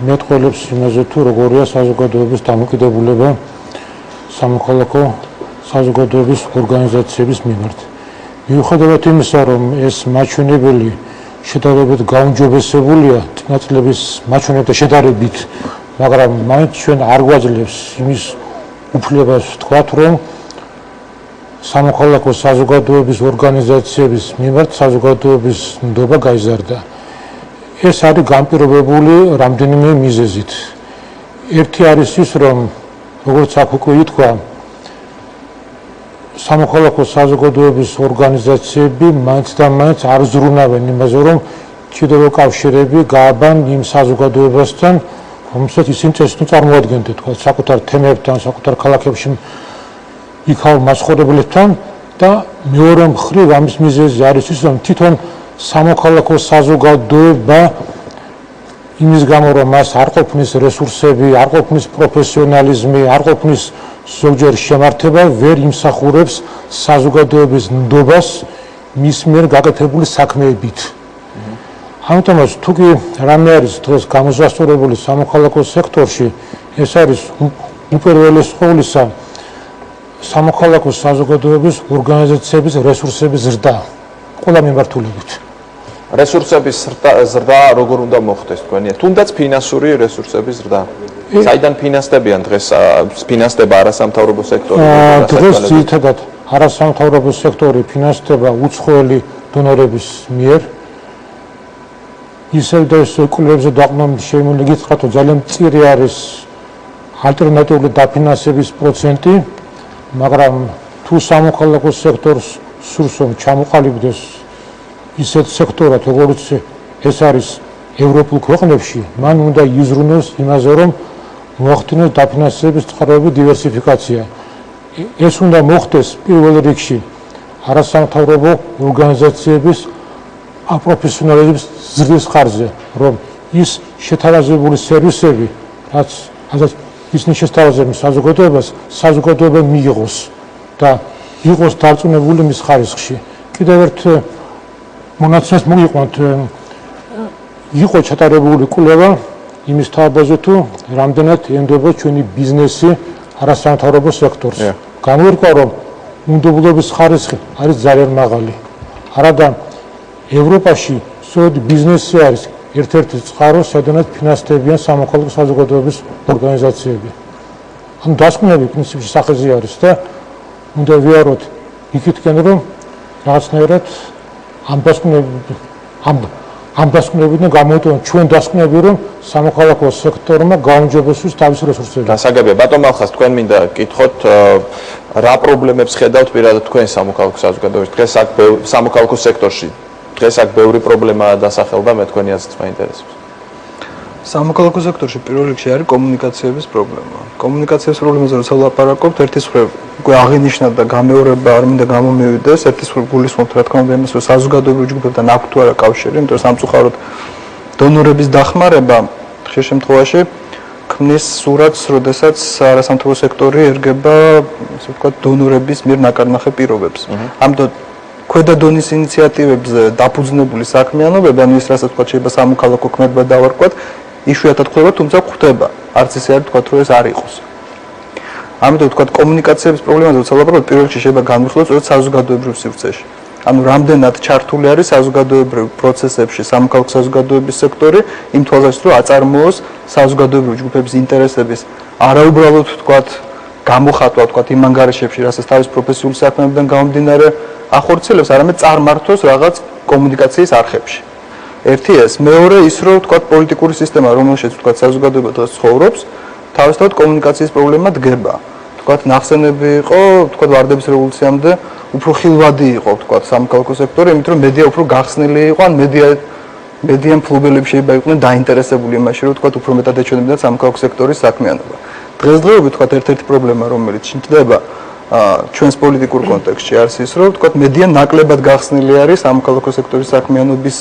მეტყველებს იმაზე, თუ როგორია საზოგადოების დამოკიდებულება სამოქალაქო საზოგადოების ორგანიზაციების მიმართ. მიუხედავად იმისა, რომ ეს მაჩვენებელი შედარებით გაუმჯობესებულია წინაწლების მაჩვენებთან შედარებით, მაგრამ მაინც ჩვენ არ გვაძლევს იმის უფლებას ვთქვათ, რომ სამოქალაქო საზოგადოების ორგანიზაციების მიმართ საზოგადოების ნდობა გაიზარდა. ეს არის განპირობებული რამდენიმე მიზეზით. ერთი არის ის, რომ როგორც აქ უკვე ითქვა, სამოქალაქო საზოგადოების ორგანიზაციები მაინც და მაინც არ ზრუნავენ იმაზე, რომ მჭიდრო კავშირები გააბან იმ საზოგადოებასთან, რომელსაც ისინი წესით წარმოადგენდნენ, თქვა საკუთარ თემებთან, საკუთარ ქალაქებში იქაურ მაცხოვრებლებთან და მეორე მხრივ ამის მიზეზი არის ის, რომ თვითონ სამოქალაქო საზოგადოება იმის გამო, რომ მას არ ყოფნის რესურსები, არ ყოფნის პროფესიონალიზმი, არ ყოფნის ზოგჯერ შემართება, ვერ იმსახურებს საზოგადოების ნდობას მის მიერ გაკეთებული საქმეებით. ამიტომაც თუ კი რამე არის დღეს გამოსასწორებული სამოქალაქო სექტორში, ეს არის უპირველეს ყოვლისა სამოქალაქო საზოგადოების ორგანიზაციების რესურსების ზრდა ყველა მიმართულებით. რესურსების ზრდა როგორ უნდა მოხდეს თქვენია? თუნდაც ფინანსური რესურსების ზრდა. საიდან ფინანსდებიან დღეს ფინანსდება არასამთავრობო სექტორი? დღეს ძირითადად არასამთავრობო სექტორი ფინანსდება უცხოელი დონორების მიერ. ისევ და ისევ კვლევებზე დაყრდნობით შემიძლია გითხრათ, რომ ძალიან მწირი არის ალტერნატიული დაფინანსების პროცენტი, მაგრამ თუ სამოქალაქო სექტორს სურს რომ ჩამოყალიბდეს ისეთ სექტორად, როგორც ეს არის ევროპულ ქვეყნებში, მან უნდა იზრუნოს იმაზე, რომ მოახდინოს დაფინანსების წყაროების დივერსიფიკაცია. ეს უნდა მოხდეს პირველ რიგში არასამთავრობო ორგანიზაციების აპროფესიონალიზმის ზრდის ხარჯზე, რომ ის შეთავაზებული სერვისები, რაც ისინი შესთავაზებენ საზოგადოებას, საზოგადოება მიიღოს და იყოს დარწმუნებული მის ხარისხში. კიდევ ერთ მონაცემს მოგიყვანთ, იყო ჩატარებული კვლევა იმის თავაზე, თუ რამდენად ენდობა ჩვენი ბიზნესი არასამთავრობო სექტორს. გამოირკვა, რომ უნდობლობის ხარისხი არის ძალიან მაღალი. არადა ევროპაში სწორედ ბიზნესი არის ერთ-ერთი წყარო, სადაც ფინანსდებიან სამოქალაქო საზოგადოების ორგანიზაციები. ამ დასკვნები პრინციპში სახეზე არის და უნდა ვიაროთ იქითკენ, რომ რაღაცნაირად ამ დასკვნებიდან გამოვიტანოთ ჩვენ დასკვნები, რომ სამოქალაქო სექტორმა გაუმჯობესოს თავისი რესურსები. გასაგებია, ბატონ მალხას, თქვენ მინდა გითხოთ, რა პრობლემებს ხედავთ პირადად თქვენ სამოქალაქო საზოგადოებაში? დღეს აქ სამოქალაქო სექტორში დღეს აქ ბევრი პრობლემაა დასახელდა, მე თქვენი აზრით მაინტერესებს. სამოქალაქო სექტორში პირველ რიგში არის კომუნიკაციების პრობლემა. კომუნიკაციების პრობლემაზე როცა ვლაპარაკობთ, ერთის მხრივ უკვე აღინიშნა და გამეორება არ მინდა გამომივიდეს, ერთის მხრივ გულისხმობთ, რა თქმა უნდა, იმას, რომ საზოგადოებრივ ჯგუფებთან აქვს თუ არა კავშირი, იმიტომ რომ სამწუხაროდ დონორების დახმარება ხშირ შემთხვევაში ქმნის სურათს, როდესაც არასამთავრობო სექტორი ერგება, ასე ვთქვათ, დონორების მიერ ნაკარნახე პირობებს. ამიტომ ქვედა დონის ინიციატივებზე დაფუძნებული საქმიანობები, ანუ ის რასაც ვთქვათ, შეიძლება სამოქალაქო ქმედება დავარქვათ, იშვიათად ხდება, თუმცა ხდება. არც ისე არ ვთქვათ, რომ ეს არ იყოს. ამიტომ ვთქვათ, კომუნიკაციების პრობლემაზე როცა ვლაპარაკობთ, პირველ რიგში შეიძლება განვიხილოთ სწორედ საზოგადოებრივ სივრცეში. ანუ რამდენად ჩართული არის საზოგადოებრივ პროცესებში სამოქალაქო საზოგადოების სექტორი, იმ თვალსაზრისით, რომ აწარმოოს საზოგადოებრივი ჯგუფების ინტერესების არაუბრალოდ ვთქვათ, გამოხატვა ვთქვათ იმ ანგარიშებში, რასაც თავის პროფესიული საქმეებიდან გამომდინარე ახორციელებს, არამედ წარმართოს რაღაც კომუნიკაციის არხებში. ერთი ეს, მეორე ის, რომ თქვა პოლიტიკური სისტემა, რომელშიც თქვა საზოგადოება დღეს ცხოვრობს, თავისთავად კომუნიკაციის პრობლემა დგება. თქვა ნახსენები იყო, თქვა ვარდების რევოლუციამდე უფრო ხილვადი იყო, თქვა სამოქალაქო სექტორი, იმიტომ რომ მედია უფრო გახსნილი იყო, ან მედია მფლობელები შეიძლება იყვნენ დაინტერესებული იმაში, რომ თქვა უფრო მეტად ეჩვენებინათ სამოქალაქო სექტორის საქმიანობა. დღესდღეობით თქვა ერთ-ერთი პრობლემა, რომელიც ჩნდება ჩვენს პოლიტიკურ კონტექსტში არის ის, რომ თქვა მედია ნაკლებად გახსნილი არის სამოქალაქო სექტორის საქმიანობის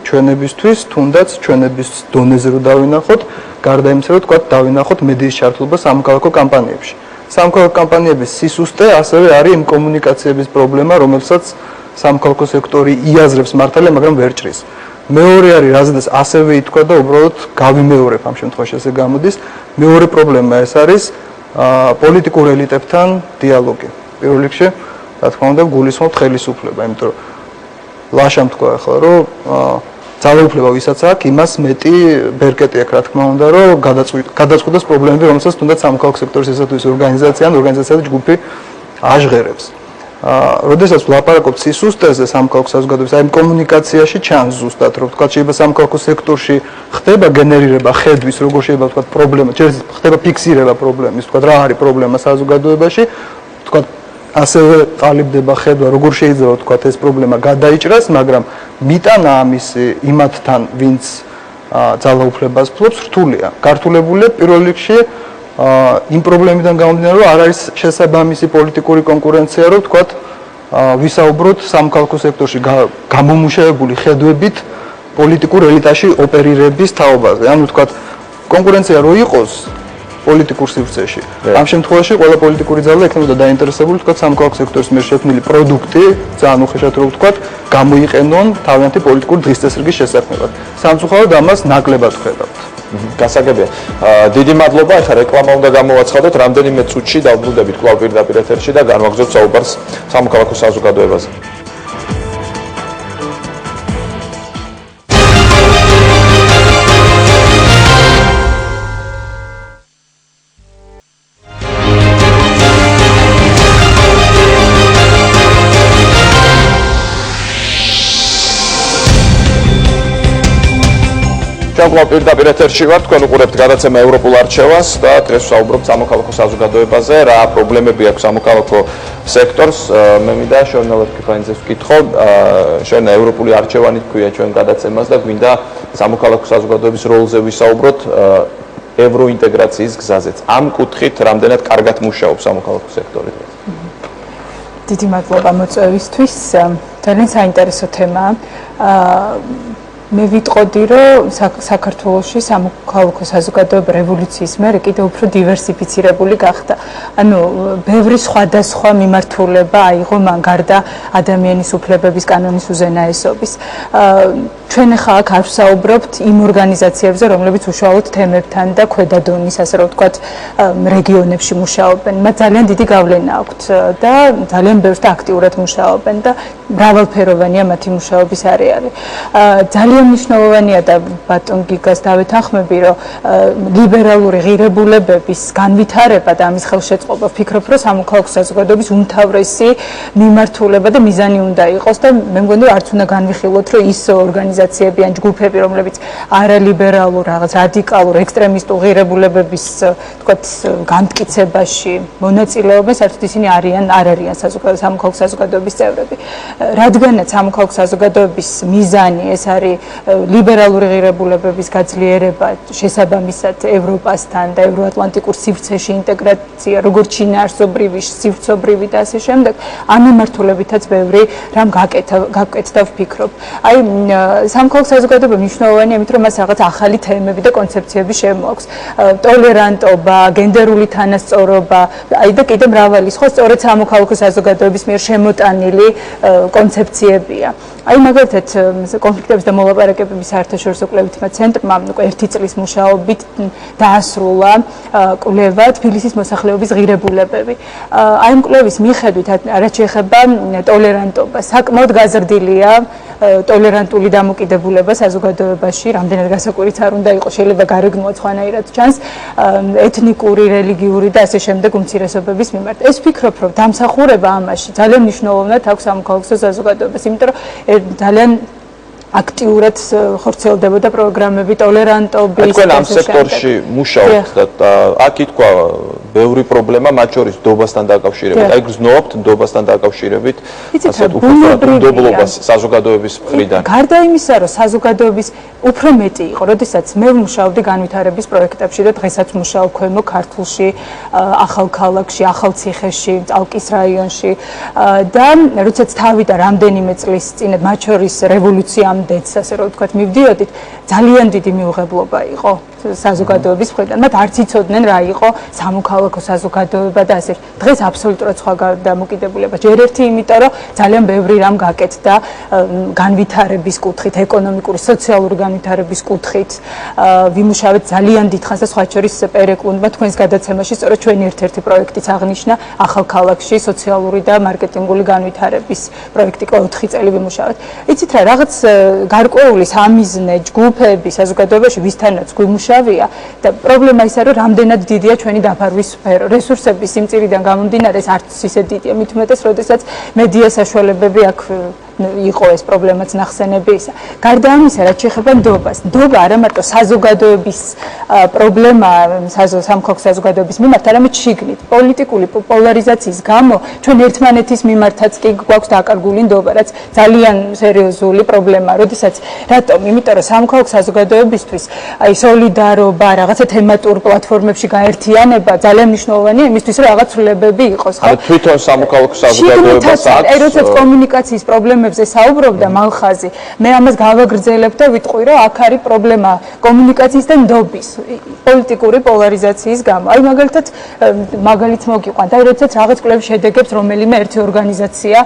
ჩვენებისთვის, თუნდაც ჩვენების დონეზე რომ დავინახოთ, გარდა იმისა, რომ თქვა დავინახოთ მედიის ჩართულობა სამოქალაქო კამპანიებში. სამოქალაქო კამპანიების სისუსტე ასევე არის იმ კომუნიკაციების პრობლემა, რომელსაც სამოქალაქო სექტორი იაზრებს მართალია, მაგრამ ვერ ჭრის. მეორე არის, რაზედაც ასევე ითქვა და უბრალოდ გავიმეორებ ამ შემთხვევაში ესე გამოდის, მეორე პრობლემა ეს არის პოლიტიკურ ელიტებთან დიალოგი. პირველ რიგში, რა თქმა უნდა, გულისხმობ ხელისუფლება, იმიტომ რომ ლაშამ თქვა ახლა, რომ ძალაუფლება ვისაც აქვს, იმას მეტი ბერკეტი აქვს, რა თქმა უნდა, რომ გადაწყვიტოს პრობლემები, რომელსაც თუნდაც სამოქალაქო სექტორის ესა თუ ის ორგანიზაცია ან ორგანიზაცია და ჯგუფი აჟღერებს. როდესაც ვლაპარაკობთ სისუსტეზე სამოქალაქო საზოგადოების, აი კომუნიკაციაში ჩანს ზუსტად, რომ თქვა შეიძლება სამოქალაქო სექტორში ხდება გენერირება ხედვის, როგორ შეიძლება თქვა პრობლემა, ხდება ფიქსირება პრობლემის, თქვა რა არის პრობლემა საზოგადოებაში, თქვა ასევე ყალიბდება ხედვა, როგორ შეიძლება თქვა ეს პრობლემა გადაიჭრას, მაგრამ მიტანა ამისი იმათთან, ვინც ძალაუფლებას ფლობს, რთულია. გართულებულია პირველ რიგში იმ პრობლემიდან გამომდინარე, რომ არ არის შესაბამისი პოლიტიკური კონკურენცია, რომ თქვა ვისაუბროთ სამოქალაქო სექტორში გამომუშავებული ხედვებით პოლიტიკურ ელიტაში ოპერირების თაობაზე. ანუ თქვა კონკურენცია რო იყოს პოლიტიკურ სივრცეში. ამ შემთხვევაში ყველა პოლიტიკური ძალა ექნებოდა დაინტერესებული თქვა სამოქალაქო სექტორის მიერ შექმნილი პროდუქტი, ძალიან უხეშად რო ვთქვა, გამოიყენონ თავიანთი პოლიტიკური დღესდღეობის შესაქმნელად. სამწუხაროდ ამას ნაკლებად ვხედავთ. გასაგებია. დიდი მადლობა. ახლა რეკლამა უნდა გამოვაცხადოთ. რამდენიმე წუთში დავბრუნდებით კვლავ პირდაპირ ეთერში და განვაგრძობთ საუბარს სამოქალაქო საზოგადოებაზე. კვლავ პირდაპირ ეთერში ვართ, თქვენ უყურებთ გადაცემა ევროპულ არჩევანს და დღეს ვსაუბრობთ სამოქალაქო საზოგადოებაზე, რა პრობლემები აქვს სამოქალაქო სექტორს. მე მინდა შორნალ ევკიფანიძეს ვკითხო, შენ ევროპული არჩევანი თქვია ჩვენ გადაცემას და გვინდა სამოქალაქო საზოგადოების როლზე ვისაუბროთ ევროინტეგრაციის გზაზეც. ამ კუთხით რამდენად კარგად მუშაობს სამოქალაქო სექტორი დღეს? დიდი მადლობა მოწვევისთვის. ძალიან საინტერესო თემაა. მე ვიტყოდი, რომ საქართველოში სამოქალაქო საზოგადოება რევოლუციის მერე კიდევ უფრო დივერსიფიცირებული გახდა. ანუ ბევრი სხვადასხვა მიმართულება აიღო მან გარდა ადამიანის უფლებების კანონის უზენაესობის. ჩვენ ახლა აქ არ ვსაუბრობთ იმ ორგანიზაციებზე, რომლებიც უშუალოდ თემებთან და ქვედა დონის, ასე რომ ვთქვათ, რეგიონებში მუშაობენ. მათ ძალიან დიდი გავლენა აქვთ და ძალიან ბევრს და აქტიურად მუშაობენ და მრავალფეროვანია მათი მუშაობის არეალი. ძალიან მნიშვნელოვანია და ბატონ გიგას დავეთანხმები, რომ ლიბერალური ღირებულებების განვითარება და ამის ხელშეწყობა ვფიქრობ, რომ სამოქალაქო საზოგადოების უმთავრესი მიმართულება და მიზანი უნდა იყოს და მე მგონი არც უნდა განვიხილოთ, რომ ის ორგანიზაციები ან ჯგუფები, რომლებიც არალიბერალურ, რაღაც რადიკალურ, ექსტრემისტულ ღირებულებების, თქვათ, განმტკიცებაში მონაწილეობენ, საერთოდ ისინი არ არიან სამოქალაქო საზოგადოების წევრები. რადგანაც სამოქალაქო საზოგადოების მიზანი ეს არის ლიბერალური ღირებულებების გაძლიერება, შესაბამისად ევროპასთან და ევროატლანტიკურ სივრცეში ინტეგრაცია, როგორც შინაარსობრივი, სივრცობრივი და ასე შემდეგ, ამ მიმართულებითაც ბევრი რამ გაკეთდა ვფიქრობ. აი სამოქალაქო საზოგადოება მნიშვნელოვანია, იმიტომ რომ მას რაღაც ახალი თემები და კონცეფციები შემოაქვს. ტოლერანტობა, გენდერული თანასწორობა, აი და კიდევ მრავალი სხვა სწორედ სამოქალაქო საზოგადოების მიერ შემოტანილი კონცეფციებია. აი მაგალითად კონფლიქტების და მოლაპარაკებების საერთაშორისო კვლევითმა ცენტრმა ერთი წლის მუშაობით დაასრულა კვლევა თბილისის მოსახლეობის ღირებულებები. აი ამ კვლევის მიხედვით, რაც შეეხება ტოლერანტობას, საკმაოდ გაზრდილია ტოლერანტული დამოკიდებულება საზოგადოებაში, რამდენად გასაკვირიც არ უნდა იყოს, შეიძლება გარეგნულად სხვანაირად ჩანს, ეთნიკური, რელიგიური და ასე შემდეგ უმცირესობების მიმართ. ეს ვფიქრობ, რომ დამსახურება ამაში ძალიან მნიშვნელოვნად აქვს სამოქალაქო საზოგადოებას, იმიტომ რომ ძალიან აქტიურად ხორციელდებოდა პროგრამები ტოლერანტობის. თქვენ ამ სექტორში მუშაობთ და აქ ითქვა ბევრი პრობლემა, მათ შორის ნდობასთან დაკავშირებით. აი გრძნობთ ნდობასთან დაკავშირებით ასეთ უფლებობას საზოგადოების მხრიდან. გარდა იმისა, რომ საზოგადოების უფრო მეტი იყო, როდესაც მე ვმუშაობდი განვითარების პროექტებში და დღესაც მუშაობ ქვემო ქართლში, ახალქალაქში, ახალციხეში, წალკის რაიონში და როდესაც თავიდან რამდენიმე წლის წინ მათ შორის რევოლუციამდეც, ასე რომ ვთქვათ, მივდიოდით, ძალიან დიდი მიუღებლობა იყო საზოგადოების მხრიდან. მათ არც იცოდნენ რა იყო სამოქალაქო საზოგადოება და ასე. დღეს აბსოლუტურად სხვა დამოკიდებულება. ჯერ ერთი იმიტომ, რომ ძალიან ბევრი რამ გაკეთდა განვითარების კუთხით, ეკონომიკური, სოციალური განვითარების კუთხით. ვიმუშავეთ ძალიან დიდხანს და სხვა შორის პერეკლუნმა თქვენს გადაცემაში სწორედ ჩვენი ერთ-ერთი პროექტიც აღნიშნა ახალქალაქში სოციალური და მარკეტინგული განვითარების პროექტი 4 წელი ვიმუშავეთ. იცით რა, რაღაც გარკვეული სამიზნე ჯგუფები საზოგადოებაში ვისთანაც გვიმუშავია და პრობლემა ისაა, რომ რამდენად დიდია ჩვენი დაფარვის სფერო. რესურსების სიმწირიდან გამომდინარე ეს არც ისე დიდია, მით უმეტეს, როდესაც მედია საშუალებები აქ იყო ეს პრობლემაც ნახსენები ისა. გარდა ამისა, რაც შეეხება ნდობას, ნდობა არა მარტო საზოგადოების პრობლემა სამოქალაქო საზოგადოების მიმართ, არამედ შიგნით პოლიტიკური პოლარიზაციის გამო ჩვენ ერთმანეთის მიმართაც კი გვაქვს დაკარგული ნდობა, რაც ძალიან სერიოზული პრობლემაა. როდესაც რატომ? იმიტომ რომ სამოქალაქო საზოგადოებისთვის აი სოლიდარობა, რაღაცა თემატურ პლატფორმებში გაერთიანება ძალიან მნიშვნელოვანია იმისთვის, რომ რაღაც ცვლილებები იყოს, ხო? თვითონ სამოქალაქო საზოგადოებას აქვს როდესაც კომუნიკაციის პრობლემებზე საუბრობდა მალხაზი, მე ამას გავაგრძელებ და ვიტყვი, რომ აქ არის პრობლემა კომუნიკაციის და ნდობის, პოლიტიკური პოლარიზაციის გამო. აი მაგალითად მაგალითს მოგიყვანთ, აი როდესაც რაღაც კვლევის შედეგებს რომელიმე ერთი ორგანიზაცია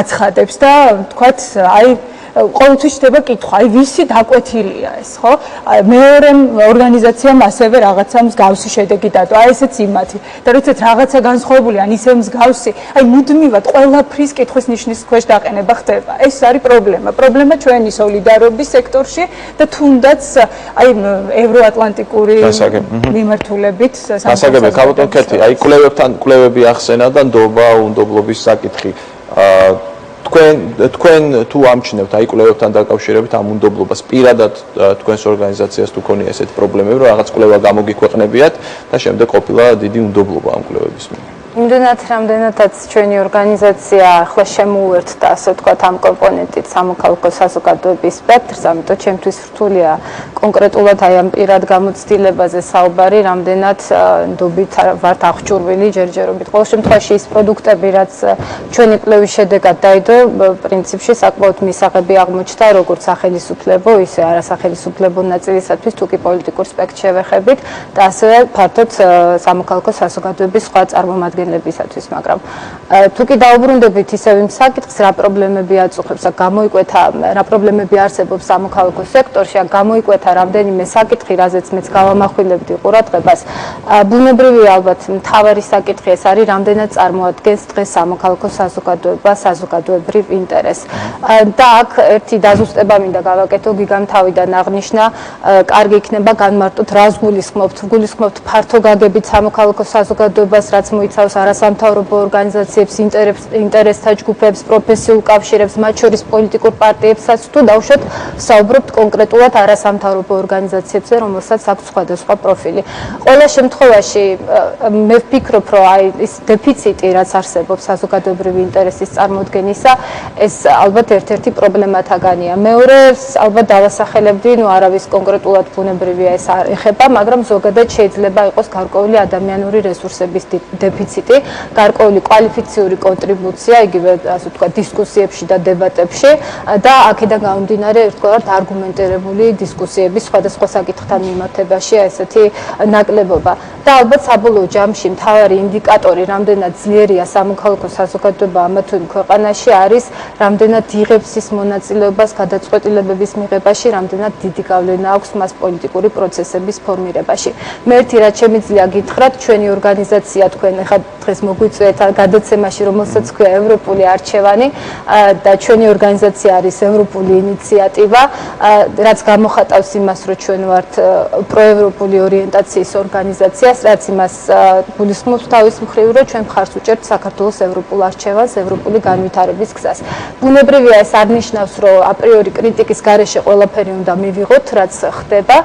აცხადებს და თქვათ, აი ყოველთვის ხდება კითხვა, აი ვისი დაკვეთილია ეს, ხო? მეორე ორგანიზაციამ ასევე რაღაცა მსგავსი შედეგი დადო, აი ესეც იმათი. და როდესაც რაღაცა განსხვავებული, ან ისე მსგავსი, აი მუდმივად ყველაფრის კითხვის ნიშნის ქვეშ დაყენება ხდება. ეს არის პრობლემა. პრობლემა ჩვენი სოლიდარობის სექტორში და თუნდაც აი ევროატლანტიკური მიმართულებით გასაგებია, ქალბატონ ქეთი, აი კვლევები ახსენა და ნდობა, უნდობლობის საკითხი. თქვენ თუ ამჩნევთ აი კვლევებთან დაკავშირებით ამ უნდობლობას პირადად თქვენს ორგანიზაციას თუ ქონია ესეთი პრობლემები, რომ რაღაც კვლევა გამოგიქვეყნებიათ და შემდეგ ყოფილა დიდი უნდობლობა ამ კვლევების მიმართ. იმდენად რამდენადაც ჩვენი ორგანიზაცია ახლა შემოუერთდა, ასე ვთქვათ, ამ კომპონენტით სამოქალაქო საზოგადოების სპექტრს, ამიტომ ჩემთვის რთულია კონკრეტულად აი ამ პირად გამოცდილებაზე საუბარი, რამდენად ნდობით ვართ აღჭურვილი ჯერჯერობით. ყოველ შემთხვევაში ის პროდუქტები, რაც ჩვენი კვლევის შედეგად დაიდო, პრინციპში საკმაოდ მისაღები აღმოჩნდა როგორც სახელისუფლებო, ისე არასახელისუფლებო ნაწილისათვის, თუ კი პოლიტიკურ სპექტრს შევეხებით და ასევე ფართოდ სამოქალაქო საზოგადოების სხვა წარმომადგენლებისათვის, მაგრამ თუ კი დაუბრუნდებით ისევ იმ საკითხს, რა პრობლემები აწუხებს, გამოიკვეთა რა პრობლემები არსებობს სამოქალაქო სექტორში, გამოიკვეთა რამდენიმე საკითხი, რაზეც მეც გავამახვილებდი ყურადღებას. ბუნებრივია ალბათ მთავარი საკითხი ეს არის, რამდენად წარმოადგენს დღეს სამოქალაქო საზოგადოება საზოგადოებრივ ინტერესს. და აქ ერთი დაზუსტება მინდა გავაკეთო, გიგამ თავიდან აღნიშნა, კარგი იქნება განმარტოთ, რას გულისხმობთ. გულისხმობთ ფართო გაგებით სამოქალაქო საზოგადოებას, რაც მოიცავს არასამთავრობო ორგანიზაციებს, ინტერესთა ჯგუფებს, პროფესიულ კავშირებს, მათ შორის პოლიტიკურ პარტიებსაც, თუ დავუშვათ საუბრობთ კონკრეტულად არასამთავრობო ორგანიზაციებზე, რომელსაც აქვს სხვადასხვა პროფილი. ყველა შემთხვევაში მე ვფიქრობ, რომ აი ეს დეფიციტი, რაც არსებობს საზოგადოებრივი ინტერესის წარმოდგენისა, ეს ალბათ ერთ-ერთი პრობლემათაგანია. მეორე, ალბათ დავასახელებდი, ნუ არავის კონკრეტულად ბუნებრივია ეს არ ეხება, მაგრამ ზოგადად შეიძლება იყოს გარკვეული ადამიანური რესურსების დეფიციტი, გარკვეული კვალიფიციური კონტრიბუცია, იგივე ასე ვთქვათ, დისკუსიებში და დებატებში და აქედან გამომდინარე ერთგვარად არგუმენტირებული დისკუსიების სხვადასხვა საკითხთან მიმართებაში ესეთი ნაკლებობა. და ალბათ საბოლოო ჯამში მთავარი ინდიკატორი, რამდენად ძლიერია სამოქალაქო საზოგადოება ამა თუ იმ ქვეყანაში არის, რამდენად იღებს ის მონაწილეობას გადაწყვეტილებების მიღებაში, რამდენად დიდი გავლენა აქვს მას პოლიტიკური პროცესების ფორმირებაში. მე ერთი რაც შემიძლია გითხრათ, ჩვენი ორგანიზაცია თქვენ ახლა დღეს მოგვიწვიეთ გადაცემაში, რომელსაც ქვია ევროპული არჩევანი და ჩვენი ორგანიზაცია არის ევროპული ინიციატივა, რაც გამოხატავს იმას, რომ ჩვენ ვართ პროევროპული ორიენტაციის ორგანიზაცია, რაც იმას გულისხმობს თავის მხრივ, რომ ჩვენ მხარს უჭერთ საქართველოს ევროპულ არჩევანს, ევროპული განვითარების გზას. ბუნებრივია ეს არ ნიშნავს, რომ აპრიორი კრიტიკის გარეშე ყველაფერი უნდა მივიღოთ, რაც ხდება.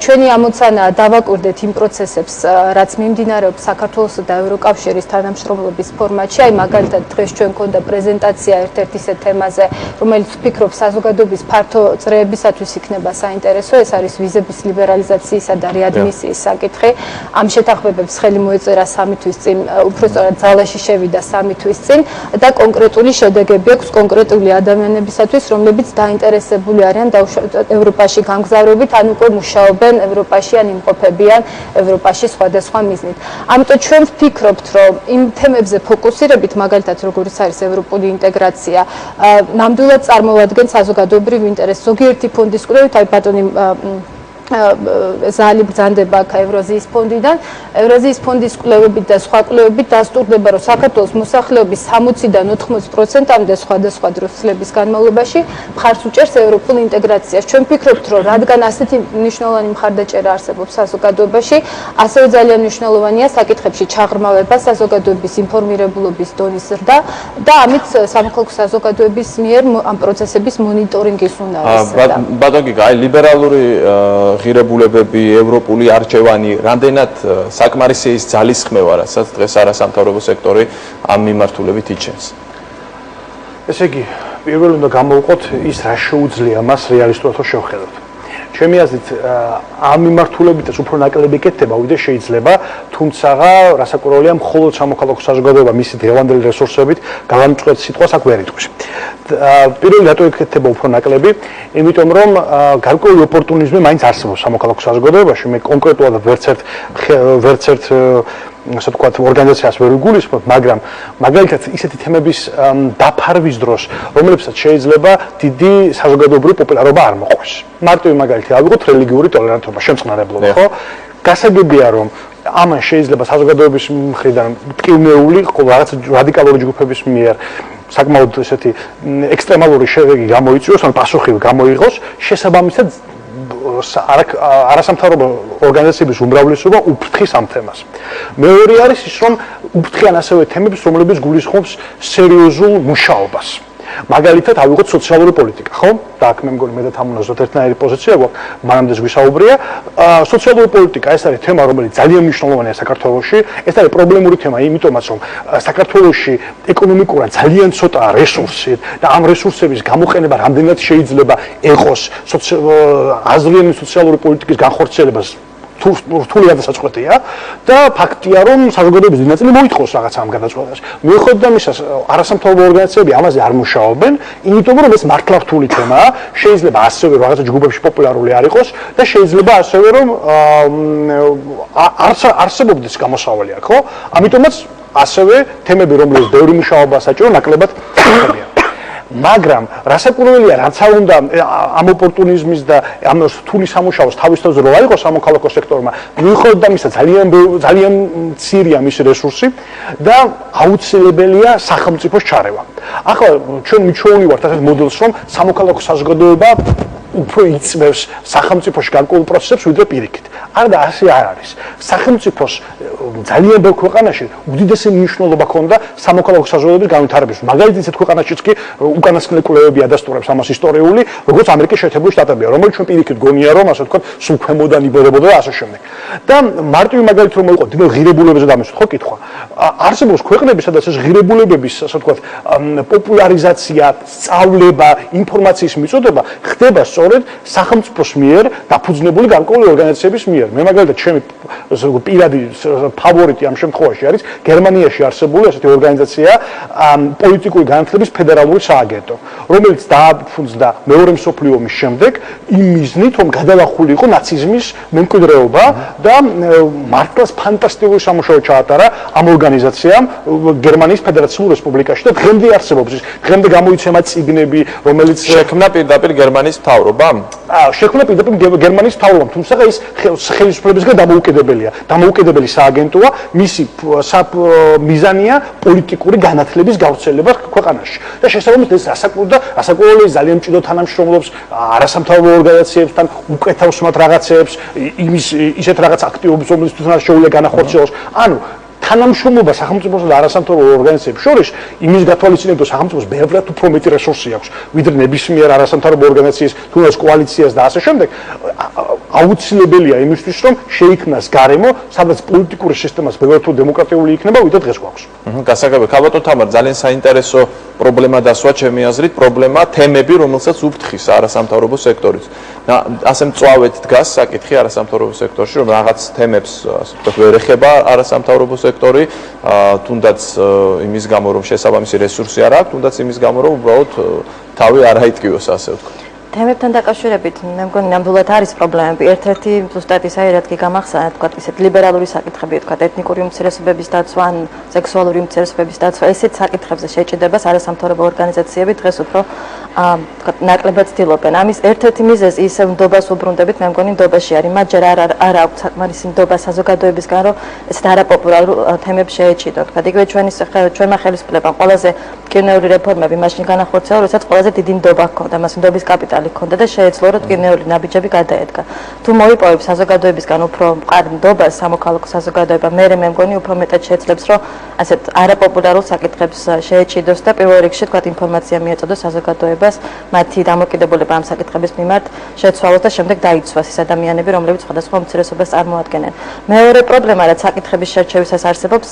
ჩვენი ამოცანაა დავაკვირდეთ იმ პროცესებს, რაც მიმდინარეობს საქართველოსა და ევროკავშირის თანამშრომლობის ფორმატში. აი მაგალითად დღეს ჩვენ გქონდა პრეზენტაცია ერთ-ერთ ისეთ თემაზე, რომელიც ვფიქრობ საზოგადოების ფართო წრეებისათვის იქნება საინტერესო, ეს არის ვიზების ლიბერალიზაციისა და რეადმისიის საკითხი. ამ შეთანხმებებს ხელი მოეწერა 3 თვის წინ, უпростоრად ძალაში შევიდა 3 თვის წინ და კონკრეტული შედეგები აქვს კონკრეტული ადამიანებისათვის, რომლებიც დაინტერესებული არიან ევროპაში გამგზავრებით, ან უკვე მუშაობენ ევროპაში ან იმყოფებიან ევროპაში სხვადასხვა მიზნით. ამიტომ ჩვენ ვფიქრობთ, რომ იმ თემებზე ფოკუსირებით, მაგალითად როგორიც არის ევროპული ინტეგრაცია, ნამდვილად წარმოადგენს საზოგადოებრივ ინტერესს. ზოგიერთი ფონდის კვლევით, აი ბატონი ზალი ბრძანდება აქ ევრაზიის ფონდიდან. ევრაზიის ფონდის კვლევებით და სხვა კვლევებით დასტურდება, რომ საქართველოს მოსახლეობის 60-დან 80%-მდე სხვადასხვა დროს წლების განმავლობაში მხარს უჭერს ევროპულ ინტეგრაციას. ჩვენ ვფიქრობთ, რომ რადგან ასეთი მნიშვნელოვანი მხარდაჭერა არსებობს საზოგადოებაში, ასევე ძალიან მნიშვნელოვანია საკითხებში ჩაღრმავება, საზოგადოების ინფორმირებულობის დონის ზრდა და ამით სამოქალაქო საზოგადოების მიერ ამ პროცესების მონიტორინგის უნარისზრდა. ბატონ გიგა, აი ლიბერალური ღირებულებები, ევროპული არჩევანი, რამდენად საკმარისი ის ძალისხმევა, რასაც დღეს არასამთავრობო სექტორი ამ მიმართულებით იჩენს. ესე იგი, პირველი უნდა გამოვყოთ ის, რა შეუძლია მას რეალისტურად შევხედოთ. ჩემი აზრით, ამ მიმართულებითაც უფრო ნაკლები კეთდება, ვიდრე შეიძლება, თუმცა რასაკვირველია, მხოლოდ სამოქალაქო საზოგადოება მისი დღევანდელი რესურსებით გამომწყვეტ სიტყვას აქ ვერ იტყვის. პირველი რატო ეკეთება უფრო ნაკლები? იმიტომ რომ გარკვეული ოპორტუნიზმი მაინც არსებობს სამოქალაქო საზოგადოებაში, მე კონკრეტულად ვერც ერთ ასე ვთქვათ, ორგანიზაციას ვერ ვიგულისხმობ, მაგრამ მაგალითად ისეთი თემების დაფარვის დროს, რომლებსაც შეიძლება დიდი საზოგადოებრივი პოპულარობა არ მოყვეს. მარტივი მაგალითი ავიღოთ, რელიგიური ტოლერანტობა, შემწყნარებლობა, ხო? გასაგებია, რომ ამან შეიძლება საზოგადოების მხრიდან მტკივნეული, რაღაც რადიკალური ჯგუფების მიერ საკმაოდ ესეთი ექსტრემალური შედეგი გამოიწვიოს, ან პასუხი გამოიღოს, შესაბამისად არასამთავრობო ორგანიზაციების უმრავლესობა უფრთხის ამ თემას. მეორე არის ის, რომ უფრთხიან ასევე თემებს, რომლებიც გულისხმობს სერიოზულ მუშაობას. მაგალითად, ავიღოთ სოციალური პოლიტიკა, ხო? და აქ მე მგონი მე და თამუნაზოთ ერთნაირი პოზიცია გვაქვს, მანამდე გვისაუბრია. სოციალური პოლიტიკა ეს არის თემა, რომელიც ძალიან მნიშვნელოვანია საქართველოში. ეს არის პრობლემური თემა, იმიტომაც რომ საქართველოში ეკონომიკურად ძალიან ცოტა რესურსი და ამ რესურსების გამოყენება რამდენად შეიძლება ეყოს აზრიანი სოციალური პოლიტიკის განხორციელებას რთული გადასაწყვეტია და ფაქტია, რომ საზოგადოების დიდი ნაწილი მოითხოვს რაღაც ამ გადაწყვეტას. მიუხედავად ამისა, არასამთავრობო ორგანიზაციები ამაზე არ მუშაობენ, იმიტომ რომ ეს მართლა რთული თემაა, შეიძლება ასევე რაღაცა ჯგუფებში პოპულარული არ იყოს და შეიძლება ასევე რომ არსებობდეს გამოსავალი აქ, ხო? ამიტომაც ასევე თემები, რომლებიც ბევრი მუშაობა საჭირო, ნაკლებად ხდებიან. მაგრამ რასაკვირველია, რაც არ უნდა ამ ოპორტუნიზმის და ამ რთული სამუშაოს თავის თავზე რო აიღოს სამოქალაქო სექტორმა, მიუხედავად ამისა ძალიან მცირეა მისი რესურსი და აუცილებელია სახელმწიფოს ჩარევა. ახლა ჩვენ მიჩვეული ვართ ასეთ მოდელს, რომ სამოქალაქო საზოგადოება უფრო იწვევს სახელმწიფოში გარკვეულ პროცესებს, ვიდრე პირიქით. არა და ასე არ არის. სახელმწიფოს ძალიან ბევრ ქვეყანაში უდიდესი მნიშვნელობა ჰქონდა სამოქალაქო საზოგადოების განვითარებისთვის. მაგალითად, ისეთ ქვეყანაშიც კი უკანასკნელი კვლევები ადასტურებს ამას ისტორიული, როგორც ამერიკის შეერთებული შტატებია, რომელიც ჩვენ პირიქით გონია, რომ ასე ვთქვათ, სულ ქვემოდან იბერებოდა და ასე შემდეგ. და მარტივი მაგალითი რომ მოიყოთ, იმენ ღირებულებებზე დამისვით, ხო კითხვა. არსებობს ქვეყნები, სადაც ეს ღირებულებების, ასე ვთქვათ, პოპულარიზაცია, სწავლება, ინფორმაციის მიწოდება ხდება სწორედ სახელმწიფოს მიერ დაფუძნებული გარკვეული ორგანიზაციების მიერ. მე მაგალითად ჩემი პირადი ფავორიტი ამ შემთხვევაში არის გერმანიაში არსებული ასეთი ორგანიზაცია პოლიტიკური განათლების ფედერალური სააგენტო, რომელიც დააფუძნდა მეორე მსოფლიო ომის შემდეგ იმ მიზნით, რომ გადალახული იყო ნაციზმის მემკვიდრეობა და მართლაც ფანტასტიკური სამუშაო ჩაატარა ამ ორგანიზაციამ გერმანიის ფედერაციულ რესპუბლიკაში და დღემდე არსებობს ის, დღემდე გამოიცემა წიგნები, რომელიც შექმნა პირდაპირ გერმანიის მთავრობა. მთავრობამ? შექმნა პირდაპირ გერმანიის მთავრობამ, თუმცა ის ხელისუფლებისგან დამოუკიდებელია. დამოუკიდებელი სააგენტოა, მისი მიზანია პოლიტიკური განათლების გავრცელება ქვეყანაში. და შესაბამისად ეს ასაკურველი ძალიან მჭიდროდ თანამშრომლობს არასამთავრობო ორგანიზაციებთან, უკეთაოსმად რაღაცეებს, ისეთ რაღაც აქტივობებს, რომლებიც თვითონაც შეუძლია განახორციელოს. ანუ თანამშრომლობა სახელმწიფოსა და არასამთავრობო ორგანიზაციების შორის იმის გათვალისწინებთ, რომ სახელმწიფოს ბევრად უფრო მეტი რესურსი აქვს, ვიდრე ნებისმიერ არასამთავრობო ორგანიზაციის, თუნდაც კოალიციას და ასე შემდეგ, აუცილებელია იმისთვის, რომ შეიქმნას გარემო, სადაც პოლიტიკური სისტემას ბევრად უფრო დემოკრატიული იქნება, ვიდრე დღეს გვაქვს. გასაგებია, ქალბატონ თამარ, ძალიან საინტერესო პრობლემა დასვა ჩემი აზრით, პრობლემა თემები, რომელსაც უფრთხის არასამთავრობო სექტორიც. ასე მწვავედ დგას საკითხი არასამთავრობო სექტორში, რომ რაღაც თემებს, ასე ვთქვათ, ვერ ეხება არასამთავრობო სექტორი, თუნდაც იმის გამო, რომ შესაბამისი რესურსი არ აქვს, თუნდაც იმის გამო, რომ უბრალოდ თავი არ აიტკივოს, ასე ვთქვათ. თემებთან დაკავშირებით მე მგონი ნამდვილად არის პრობლემები. ერთ-ერთი ზუსტად ისე რაც კი გამახსენეთ, თქვა ისეთ ლიბერალური საკითხები, თქვა ეთნიკური უმცირესობების დაცვა, ან სექსუალური უმცირესობების დაცვა, ესეთ საკითხებზე შეჭიდებას არასამთავრობო ორგანიზაციები დღეს უფრო თქვა ნაკლებად ცდილობენ. ამის ერთ-ერთი მიზეზი ისევ ნდობას უბრუნდებით, მე მგონი ნდობაში არის, მათ ჯერ არ აქვს საკმარისი ნდობა საზოგადოებისგან, რომ ესეთ არაპოპულარულ თემებს შეეჭიდონ. თქვა იგივე ჩვენმა ხელისუფლებამ ყველაზე კინოური რეფორმები მაშინ განახორციელა, როდესაც ყველაზე დიდი ნდობა ჰქონდა, მას ნდობის კაპიტალი ჰქონდა და შეეძლო, რომ კინოური ნაბიჯები გადაედგა. თუ მოიპოვებს საზოგადოებისგან უფრო მყარ ნდობას სამოქალაქო საზოგადოება, მე მგონი უფრო მეტად შეეძლებს, რომ ასეთ არაპოპულარულ საკითხებს შეეჭიდოს და პირველ რიგში თქვა ინფორმაცია მიეწოდოს საზოგადოებას, მათი დამოკიდებულება ამ საკითხების მიმართ შეცვალოს და შემდეგ დაიცვას ის ადამიანები, რომლებიც სხვადასხვა უმცირესობას წარმოადგენენ. მეორე პრობლემა, რაც საკითხების შერჩევისას არსებობს,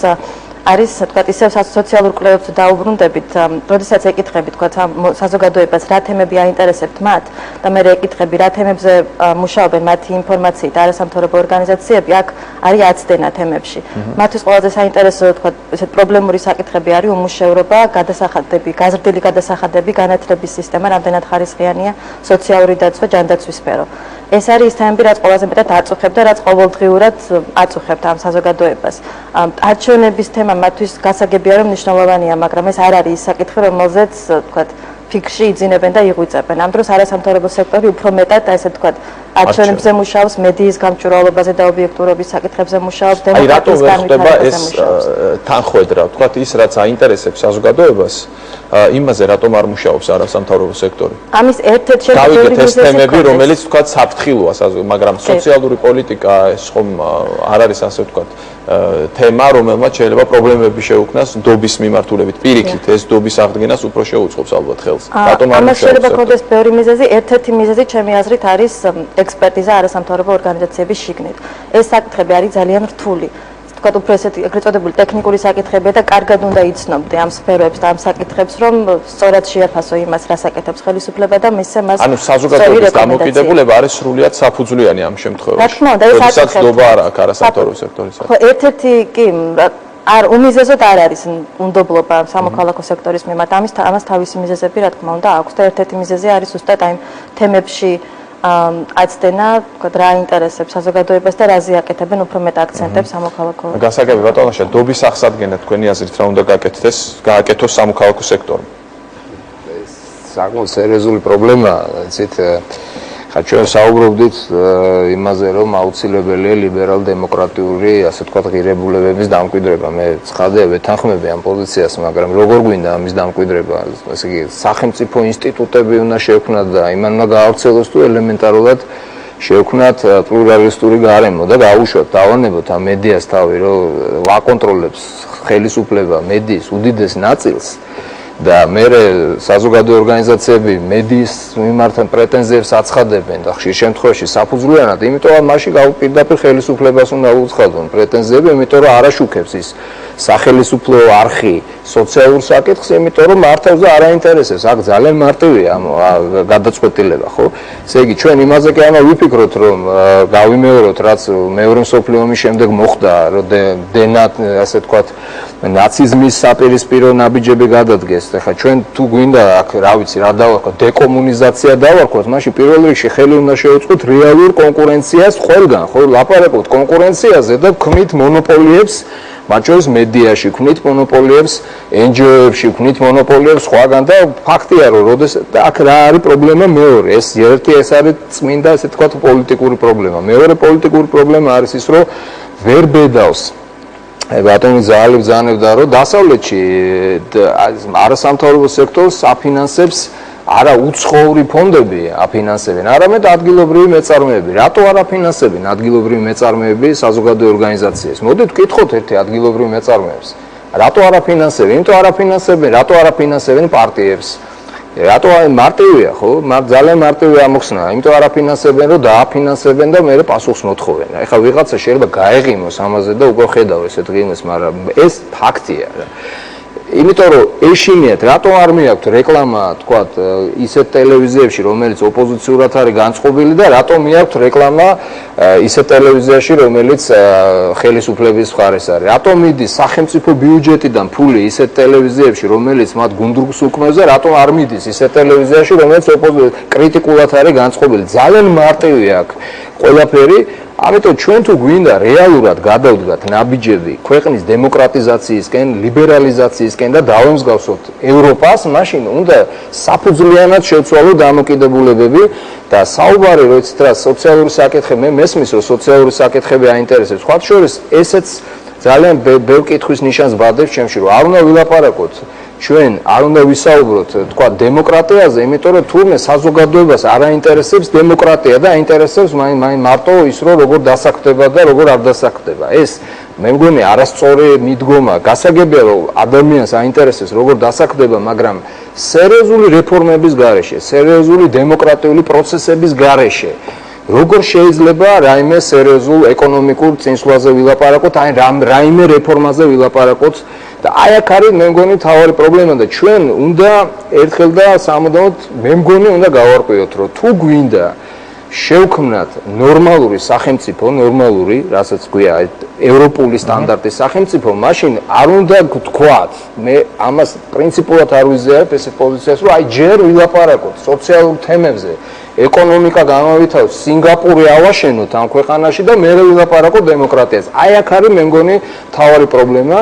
არის თქვა ისევ სოციალურ კვლევებს დაუბრუნდებით, როდესაც ეკითხები თქვა საზოგადოებას რა თემები აინტერესებთ მათ და მე ეკითხები რა თემებზე მუშაობენ მათი ინფორმაციით არასამთავრობო ორგანიზაციები, აქ არის აცდენა თემებში. მათთვის ყველაზე საინტერესო თქვა ესეთ პრობლემური საკითხები არის უმუშევრობა, გადასახადები, გაზრდილი გადასახადები, განათლების სისტემა, რამდენად ხარისხიანია, სოციალური დაცვა, ჯანდაცვის სფერო. ეს არის ის თემები, რაც ყველაზე მეტად აწუხებთ და რაც ყოველდღიურად აწუხებთ ამ საზოგადოებას. არჩევნების თემა მათთვის გასაგებია, რომ მნიშვნელოვანია, მაგრამ ეს არ არის ის საკითხი, რომელზეც თქვათ ფიქრში იძინებენ და იღვიწებენ. ამ დროს არასამთავრობო სექტორი უფრო მეტად ესე თქვათ არჩევნებზე მუშაობს, მედიის გამჭვირვალობაზე და ობიექტურობის საკითხებზე მუშაობს, დემოკრატიის განვითარებაზე მუშაობს. თანხმედრა, თქვათ ის რაც აინტერესებს საზოგადოებას, იმაზე რატომ არ მუშაობს არასამთავრობო სექტორი? ამის ერთ-ერთი შემდეგი გავიგეთ ეს თემები, რომელიც თქვათ საფრთხილოა, მაგრამ სოციალური პოლიტიკა ეს ხომ არ არის ასე ვთქვათ თემა, რომელმაც შეიძლება პრობლემები შეუქმნას ნდობის მიმართულებით. პირიქით, ეს ნდობის აღდგენას უფრო შეუწყობს ალბათ ხელს. რატომ არ ამას შეიძლება ქონდეს ბევრი მიზეზი, ერთ-ერთი მიზეზი ჩემი აზრით არის ექსპერტიზა არასამთავრობო ორგანიზაციების შიგნით. ეს საკითხები არის ძალიან რთული. თქვა უფრო ესეთი ეგრეთ წოდებული ტექნიკური საკითხებია და კარგად უნდა იცნობდე ამ სფეროებს და ამ საკითხებს, რომ სწორად შეაფასო იმას, რა საკეთებს ხელისუფლება და მისცე მას. ანუ საზოგადოების დამოკიდებულება არის სრულიად საფუძვლიანი ამ შემთხვევაში. რა თქმა უნდა, ეს როდესაც ნდობა არ აქვს არასამთავრობო სექტორისა. ხო, ერთ-ერთი კი არ უმიზეზოდ არ არის უნდობლობა სამოქალაქო სექტორის მიმართ. ამას თავისი მიზეზები რა თქმა უნდა აქვს და ერთ-ერთი მიზეზი არის ზუსტად აი თემებში აცდენა, თქვა რა ინტერესებს საზოგადოებას და რაზე აკეთებენ უფრო მეტ აქცენტებს სამოქალაქო. გასაგები ბატონაშა, ნდობის აღსადგენა თქვენი აზრით რა უნდა გააკეთოს სამოქალაქო სექტორმა? ეს საკმაოდ სერიოზული პრობლემაა, იცით, ხა ჩვენ საუბრობდით იმაზე, რომ აუცილებელია ლიბერალ-დემოკრატიული, ასე ვთქვათ, ღირებულებების დამკვიდრება. მე ცხადია ვეთანხმები ამ პოზიციას, მაგრამ როგორ გვინდა ამის დამკვიდრება? ესე იგი, სახელმწიფო ინსტიტუტები უნდა შეექმნათ და იმან უნდა გაავრცელოს თუ ელემენტარულად შეექმნათ პლურალისტური გარემო და გაუშვათ, დავანებოთ ამ მედიას თავი, რომ ვაკონტროლებს ხელისუფლება მედიის უდიდეს ნაწილს. და მე საზოგადოებრივი ორგანიზაციები მედიის მიმართ პრეტენზიებს აცხადებენ და ხშირ შემთხვევაში საფუძვლიანად, იმიტომ რომ მაშინ პირდაპირ ხელისუფლებას უნდა უცხადონ პრეტენზიები, იმიტომ რომ არ აშუქებს ის სახელისუფლო არხი სოციალურ საკითხს, იმიტომ რომ მართავს და არ აინტერესებს. აქ ძალიან მარტივია გადაწყვეტილება, ხო? ესე იგი, ჩვენ იმაზე კი ამბობთ ვიფიქროთ, რომ გავიმეოროთ, რაც მეორე მსოფლიო ომის შემდეგ მოხდა, რომ დენათ, ასე ვთქვათ, ნაციზმის საპირისპირო ნაბიჯები გადადგეს. ეხლა ჩვენ თუ გვინდა აქ, რა ვიცი, რა დავარქოთ, დეკომუნიზაცია დავარქოთ, მაშინ პირველ რიგში ხელი უნდა შეუწყოთ რეალურ კონკურენციას ყველგან, ხო, ლაპარაკობთ კონკურენციაზე და ვქმნით მონოპოლიებს მათ შორის მედიაში ქმნით მონოპოლიებს, NGO-ებში ქმნით მონოპოლიებს სხვაგან და ფაქტია რომ აქ რა არის პრობლემა მეორე, ეს არის წმინდა ესე თქვა პოლიტიკური პრობლემა. მეორე პოლიტიკური პრობლემა არის ის რომ ვერ ბედავს ბატონი ზაალებს რომ დასავლეთში არასამთავრობო სექტორს აფინანსებს არა უცხოური ფონდები აფინანსებენ, არამედ ადგილობრივი მეწარმეები. რატო არ აფინანსებენ ადგილობრივი მეწარმეები საზოგადოებრივ ორგანიზაციებს? მოდით ვკითხოთ ერთი ადგილობრივ მეწარმეებს. რატო არ აფინანსებენ? იმიტომ არ აფინანსებენ, რატო არ აფინანსებენ პარტიებს? რატო მარტივია, ხო? ძალიან მარტივია ამოხსნა. იმიტომ არ აფინანსებენ, რომ დააფინანსებენ და მერე პასუხს მოთხოვენ. ეხლა ვიღაცა შეიძლება გაეღიმოს ამაზე და უკვე ხედავ ესეთ ღიმეს, მაგრამ ეს ფაქტია რა. იმიტომ რომ ეშინიათ, რატო არ მიაქვთ რეკლამა, თქვათ, ისეთ ტელევიზიებში, რომელიც ოპოზიციურად არის განწყობილი და რატო მიაქვთ რეკლამა ისეთ ტელევიზიაში, რომელიც ხელისუფლების მხარეს არის? რატო მიდის სახელმწიფო ბიუჯეტიდან ფული ისეთ ტელევიზიებში, რომელიც მათ გუნდურს უკმევს და რატო არ მიდის ისეთ ტელევიზიაში, რომელიც კრიტიკულად არის განწყობილი? ძალიან მარტივია აქ ყველაფერი. ამიტომ ჩვენ თუ გვინდა რეალურად გადავდგათ ნაბიჯები ქვეყნის დემოკრატიზაციისკენ, ლიბერალიზაციისკენ და დავემსგავსოთ ევროპას, მაშინ უნდა საფუძვლიანად შევცვალოთ დამოკიდებულებები და საუბარი როდესაც რა სოციალური საკითხები, მე მესმის რომ სოციალური საკითხები აინტერესებს. სხვა შორის ესეც ძალიან ბევრ კითხვის ნიშანს ბადებს ჩემში, რომ არ უნდა ვილაპარაკოთ ჩვენ არ უნდა ვისაუბროთ თქვა დემოკრატიაზე, იმიტომ რომ თურმე საზოგადოებას არ აინტერესებს დემოკრატია და აინტერესებს მარტო ის რომ როგორ დასაქმდება და როგორ არ დასაქმდება. ეს მე მგონი არასწორი მიდგომა. გასაგებია რომ ადამიანს აინტერესებს როგორ დასაქმდება, მაგრამ სერიოზული რეფორმების გარეშე, სერიოზული დემოკრატიული პროცესების გარეშე როგორ შეიძლება რაიმე სერიოზულ ეკონომიკურ წინსვლაზე ვილაპარაკოთ, აი რაიმე რეფორმაზე ვილაპარაკოთ და აი აქ არის მე მგონი თავარი პრობლემა და ჩვენ უნდა ერთხელ და სამუდამოდ მე მგონი უნდა გავარკვიოთ რომ თუ გვინდა შევქმნათ ნორმალური სახელმწიფო, ნორმალური, რასაც გვია ევროპული სტანდარტის სახელმწიფო, მაშინ არ უნდა გთქვათ, მე ამას პრინციპულად არ ვიზიარებ ესეთ პოზიციას, რომ აი ჯერ ვილაპარაკოთ სოციალურ თემებზე, ეკონომიკა გამავითავოთ, სინგაპური ავაშენოთ ამ ქვეყანაში და მე ვილაპარაკოთ დემოკრატიაზე. აი აქ არის მე მგონი თავარი პრობლემა.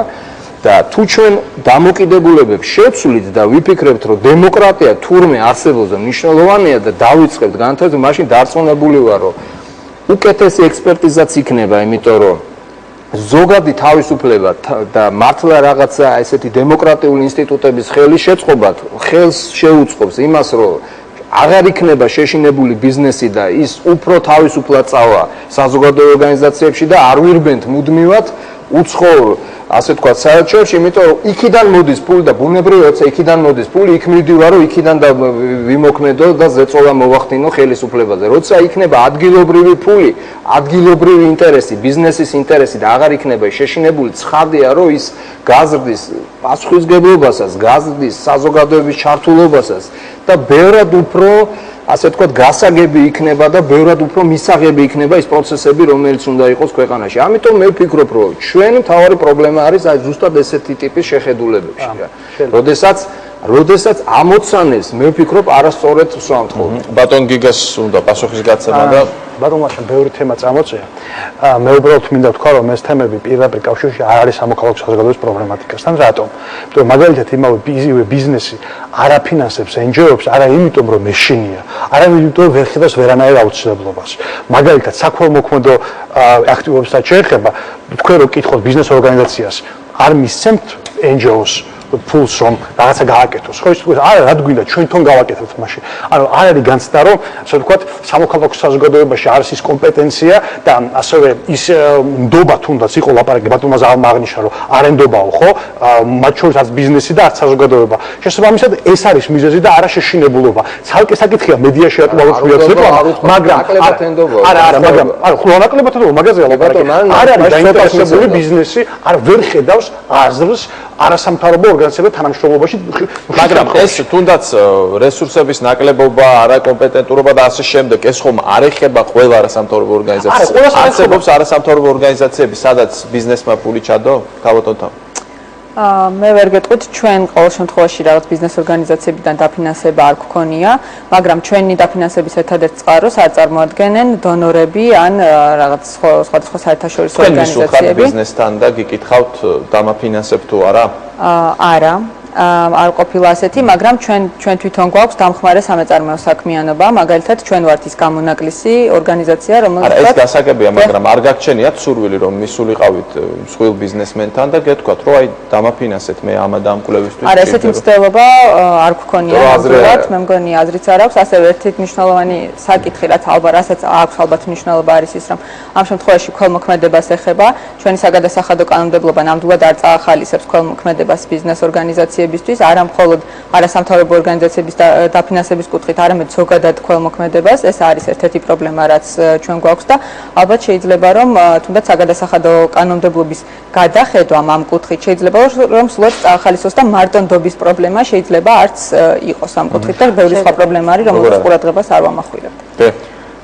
და თუ ჩვენ დამოკიდებულებებს შევცვლით და ვიფიქრებთ რომ დემოკრატია თურმე არსებობს და მნიშვნელოვანია და დავიწყებთ განთავსებას, მაშინ დარწმუნებული ვარ რომ უკეთესი ექსპერტიზაც იქნება, იმიტომ რომ ზოგადი თავისუფლება და მართლა რაღაცა ესეთი დემოკრატიული ინსტიტუტების ხელის შეწყობად ხელს შეუწყობს იმას რომ აღარ იქნება შეშინებული ბიზნესი და ის უფრო თავისუფლად წავა საზოგადოებრივ ორგანიზაციებში და არ ვირბენთ მუდმივად უცხოურ ასე თქვა საერთაშორისო, იმიტომ რომ იქიდან მოდის ფული და ბუნებრივია, როცა იქიდან მოდის ფული, იქ მივდივარ რომ იქიდან და ვიმოქმედო და ზეწოლა მოვახდინო ხელისუფლებაზე. როცა იქნება ადგილობრივი ფული, ადგილობრივი ინტერესი, ბიზნესის ინტერესი და აღარ იქნება შეშინებული, ცხადია რომ ის გაზრდის პასუხისგებლობასაც, გაზრდის საზოგადოების ჩართულობასაც და ბევრად უფრო ასე თქვა გასაგები იქნება და ბევრად უფრო მისაღები იქნება ის პროცესები, რომელიც უნდა იყოს ქვეყანაში. ამიტომ მე ვფიქრობ, რომ ჩვენ მთავარი პრობლემა არის აი ზუსტად ესეთი ტიპის შეხედულებებში რა. როდესაც ამოცანებს მე ვფიქრობ არასწორად ვსვამთხოვთ. ბატონ გიგას უნდა პასუხის გაცემა და ბატონ მაშინ ბევრი თემა წამოწია. მე უბრალოდ მინდა ვთქვა, რომ ეს თემები პირდაპირ კავშირში არ არის სამოქალაქო საზოგადოების პრობლემატიკასთან. რატომ? იმიტომ რომ მაგალითად იმავე ბიზნესი არ აფინანსებს NGO-ებს, არა იმიტომ რომ მეშინია, არამედ იმიტომ რომ ვერ ხედავს ვერანაირ აუცილებლობას. მაგალითად საქველმოქმედო აქტივობებსაც შეეხება, თქვენ რო კითხოთ ბიზნეს ორგანიზაციას, არ მისცემთ NGO-ს ფულს რომ რაღაცა გააკეთოს. ხო, ის თქვა, არა, რა გვინდა, ჩვენ თვითონ გავაკეთებთ მაშინ. ანუ არ არის განცდა, რომ ასე ვთქვათ, სამოქალაქო საზოგადოებაში არის ის კომპეტენცია და ასევე ის ნდობა თუნდაც იყო ლაპარაკი ბატონმა ზაალმა აღნიშნა, რომ არ ენდობაო, ხო? მათ შორის არც ბიზნესი და არც საზოგადოება. შესაბამისად, ეს არის მიზეზი და არა შეშინებულობა. ცალკე საკითხია მედიაში აკმაყოფილებს რეკლამა, მაგრამ არა, მაგრამ ხლონაკლებად ენდობა, მაგაზე ლაპარაკი. არ არის დაინტერესებული ბიზნესი, არ ვერ ხედავს აზრს არასამთავრობო ორგანიზაციებთან თანამშრომლობაში, მაგრამ ეს თუნდაც რესურსების ნაკლებობა, არაკომპეტენტურობა და ასე შემდეგ, ეს ხომ არ ეხება ყველა არასამთავრობო ორგანიზაციას. არსებობს არასამთავრობო ორგანიზაციები, სადაც ბიზნესმა ფული ჩადო, თავოთონთან. მე ვერ გეტყვით, ჩვენ ყოველ შემთხვევაში რაღაც ბიზნეს ორგანიზაციებიდან დაფინანსება არ გქონია, მაგრამ ჩვენი დაფინანსების ერთადერთ წყაროს აწარმოადგენენ დონორები ან რაღაც სხვადასხვა საერთაშორისო ორგანიზაციები. ბიზნესთან და გიკითხავთ დამაფინანსებ თუ არა? არა. არ ყოფილა ასეთი, მაგრამ ჩვენ თვითონ გვაქვს დამხმარე სამეწარმეო საქმიანობა, მაგალითად ჩვენ ვართ ის გამონაკლისი ორგანიზაცია, რომელიც არა, ეს გასაგებია, მაგრამ არ გაგჩენიათ სურვილი, რომ მისულიყავით მსხვილ ბიზნესმენთან და გეთქვათ, რომ აი დამაფინანსეთ მე ამ და ამ კვლევისთვის. არა, ესეთი მცდელობა არ გქონია, ნამდვილად, მე მგონი აზრიც არ აქვს, ასევე ერთ-ერთი მნიშვნელოვანი საკითხი, რაც რასაც აქვს ალბათ მნიშვნელობა არის ის, რომ ამ შემთხვევაში ქველმოქმედებას ეხება, ჩვენი საგადასახადო კანონმდებლობა ნამდვილად არ წაახალისებს ქველმოქმედებას ბიზნეს ორგანიზაციებისთვის, არა მხოლოდ არასამთავრობო ორგანიზაციების დაფინანსების კუთხით, არამედ ზოგადად ქველმოქმედებას. ეს არის ერთ-ერთი პრობლემა, რაც ჩვენ გვაქვს და ალბათ შეიძლება რომ თუნდაც საგადასახადო კანონმდებლობის გადახედვა ამ კუთხით შეიძლება რომ სულად წაახალისოს და მარტო ნდობის პრობლემა შეიძლება არც იყოს ამ კუთხით და ბევრი სხვა პრობლემა არის, რომელსაც ყურადღებას არ ვამახვილებთ.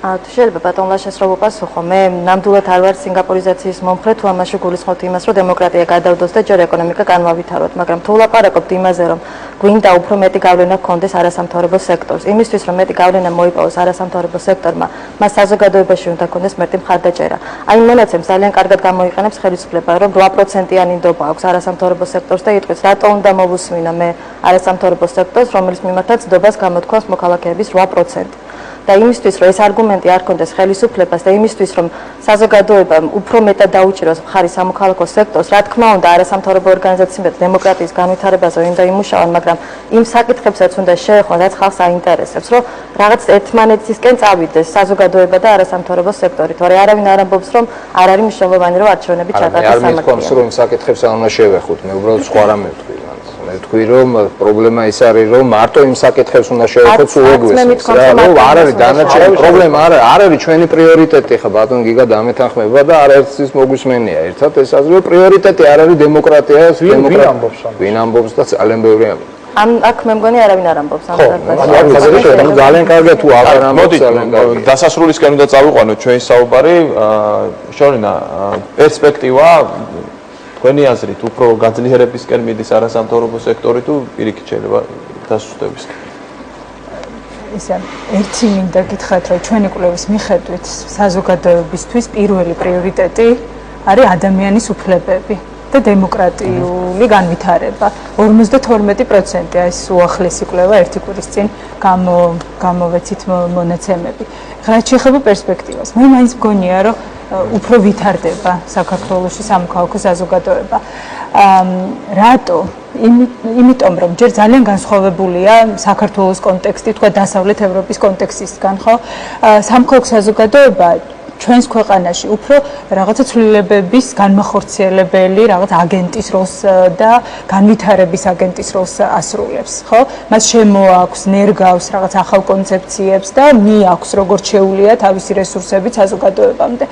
თუ შეიძლება ბატონ ლაშას რო ვუპასუხო, მე ნამდვილად არ ვარ სინგაპურიზაციის მომხრე, თუ ამაში გულისხმობთ იმას, რომ დემოკრატია გადავდოს და ჯერ ეკონომიკა განვავითაროთ, მაგრამ თუ ვლაპარაკობთ იმაზე, რომ გვინდა უფრო მეტი გავლენა ჰქონდეს არასამთავრობო სექტორს, იმისთვის რომ მეტი გავლენა მოიპოვოს არასამთავრობო სექტორმა, მას საზოგადოებაში უნდა ჰქონდეს მეტი მხარდაჭერა. აი მონაცემს ძალიან კარგად გამოიყენებს ხელისუფლება, რომ 8%-იანი ნდობა აქვს არასამთავრობო სექტორს და იტყვის, რატო უნდა მოვუსმინო მე არასამთავრობო სექტორს, რომელიც მიმართაც ნდობას გამოთქვას მოქალაქეების 8%. და იმისთვის, რომ ეს არგუმენტი არ ქონდეს ხელისუფლებას და იმისთვის, რომ საზოგადოებამ უფრო მეტად დაუჭიროს მხარი სამოქალაქო სექტორს, რა თქმა უნდა, არასამთავრობო ორგანიზაციებმა დემოკრატიის განვითარებაზე უნდა იმუშაონ, მაგრამ იმ საკითხებსაც უნდა შეეხონ, რაც ხალხს აინტერესებს, რომ რაღაც ერთმანეთისკენ წავიდეს საზოგადოება და არასამთავრობო სექტორი. თორე არავინ არ ამბობს, რომ არ არის მნიშვნელოვანი, რომ არჩევნები ჩატარდეს სამართლიანად. არ მithქვამს, რომ იმ საკითხებს არ უნდა შევეხოთ, მე უბრალოდ სხვა რამე ვთქვი. მე ვთქვი, რომ პრობლემა ის არის, რომ მარტო იმ საკითხებს უნდა შევეხოთ სულ ეგვესს. რომ არ არის დანარჩენი პრობლემა, არ არის ჩვენი პრიორიტეტი, ხა ბატონ გიგა დამეთანხმება და არაერთის მოგვისმენია. ერთად ეს აზრი, რომ პრიორიტეტი არ არის დემოკრატია, ვინ ამბობს და ძალიან ბევრი ამბობს. აქ მე მგონი არავინ არ ამბობს ამ საკითხს. ძალიან კარგია თუ აღარ ამბობს, ძალიან კარგია. დასასრულისკენ უნდა წავიყვანოთ ჩვენი საუბარი. შორინა, პერსპექტივა თქვენი აზრით უფრო გაძლიერებისკენ მიდის არასამთავრობო სექტორი თუ პირიქით შეიძლება დასუსტებისკენ? ისე ერთი მინდა გითხრათ, რომ ჩვენი კვლევის მიხედვით საზოგადოებისთვის პირველი პრიორიტეტი არის ადამიანის უფლებები და დემოკრატიული განვითარება. 52% ეს უახლესი კვლევა ერთი კვირის წინ გამოვეცით მონაცემები. რაც შეეხება პერსპექტივას, მე მაინც მგონია, რომ უფრო ვითარდება საქართველოში სამოქალაქო საზოგადოება. რატო? იმიტომ რომ ჯერ ძალიან განსხვავებულია საქართველოს კონტექსტი, თქვა დასავლეთ ევროპის კონტექსტისგან, ხო? სამოქალაქო საზოგადოება ჩვენს ქვეყანაში უფრო რაღაცა ცვლილებების განმახორციელებელი, რაღაც აგენტის როლს და განვითარების აგენტის როლს ასრულებს, ხო? მას შემოაქვს, ნერგავს რაღაც ახალ კონცეფციებს და მიაქვს როგორც შეუძლია თავისი რესურსები საზოგადოებამდე.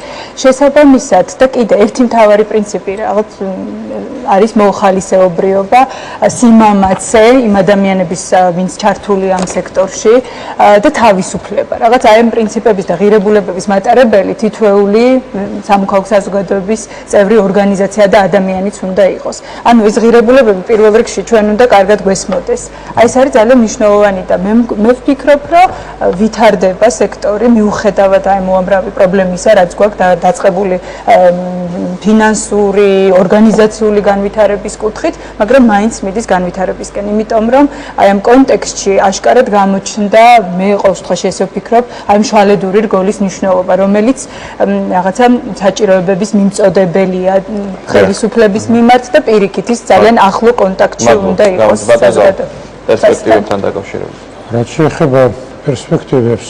შესაბამისად და კიდე ერთი მთავარი პრინციპი რაღაც არის მოხალისეობრიობა, სიმამაცე იმ ადამიანების, ვინც ჩართულია ამ სექტორში და თავისუფლება. რაღაც აი ამ პრინციპების და ღირებულებების მატარებელი თითოეული სამოქალაქო საზოგადოების წევრი ორგანიზაცია და ადამიანიც უნდა იყოს. ანუ ეს ღირებულებები პირველ რიგში ჩვენ უნდა კარგად გვესმოდეს. აი ეს არის ძალიან მნიშვნელოვანი და მე ვფიქრობ, რომ ვითარდება სექტორი მიუხედავად აი უამრავი პრობლემისა, რაც გვაქვს დაწყებული ფინანსური, ორგანიზაციული განვითარების კუთხით, მაგრამ მაინც მიდის განვითარებისკენ, იმიტომ რომ აი ამ კონტექსტში აშკარად გამოჩნდა, მე ყოველ შემთხვევაში ესე ვფიქრობ, აი მშვალედური რგოლის მნიშვნელობა, რომელიც რაღაცა საჭიროებების მიმწოდებელია ხელისუფლების მიმართ და პირიქით ის ძალიან ახლო კონტაქტში უნდა იყოს პერსპექტივებთან დაკავშირებით. რაც შეეხება პერსპექტივებს,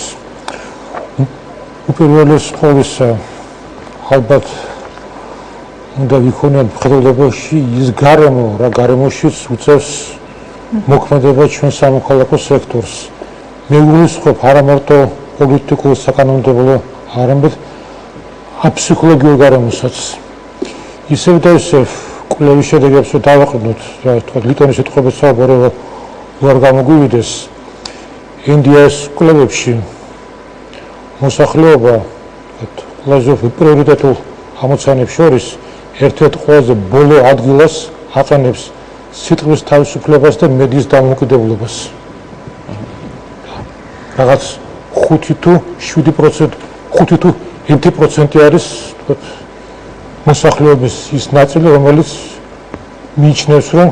უპირველეს ყოვლისა ალბათ უნდა ვიქონიოთ მხედველობაში ის გარემო, რა გარემოშიც უწევს მოქმედება ჩვენ სამოქალაქო სექტორს. მე ვგულისხმობ არა მარტო პოლიტიკურ საკანონმდებლო, არამედ აფსიქოლოგიურ გარემოსაც. ისევ და ისევ კვლევის შედეგებს დავაყრდნოთ, რა თქვა ლიტონის სიტყვებით საუბარი არ გამოგვივიდეს. ინდიას კვლევებში მოსახლეობა ყველაზე პრიორიტეტულ ამოცანებს შორის ერთ-ერთ ყველაზე ბოლო ადგილას აყენებს სიტყვის თავისუფლებას და მედიის დამოუკიდებლობას. რაღაც 5 თუ 7%, 5 თუ 1% არის თქვათ მოსახლეობის ის ნაწილი, რომელიც მიიჩნევს, რომ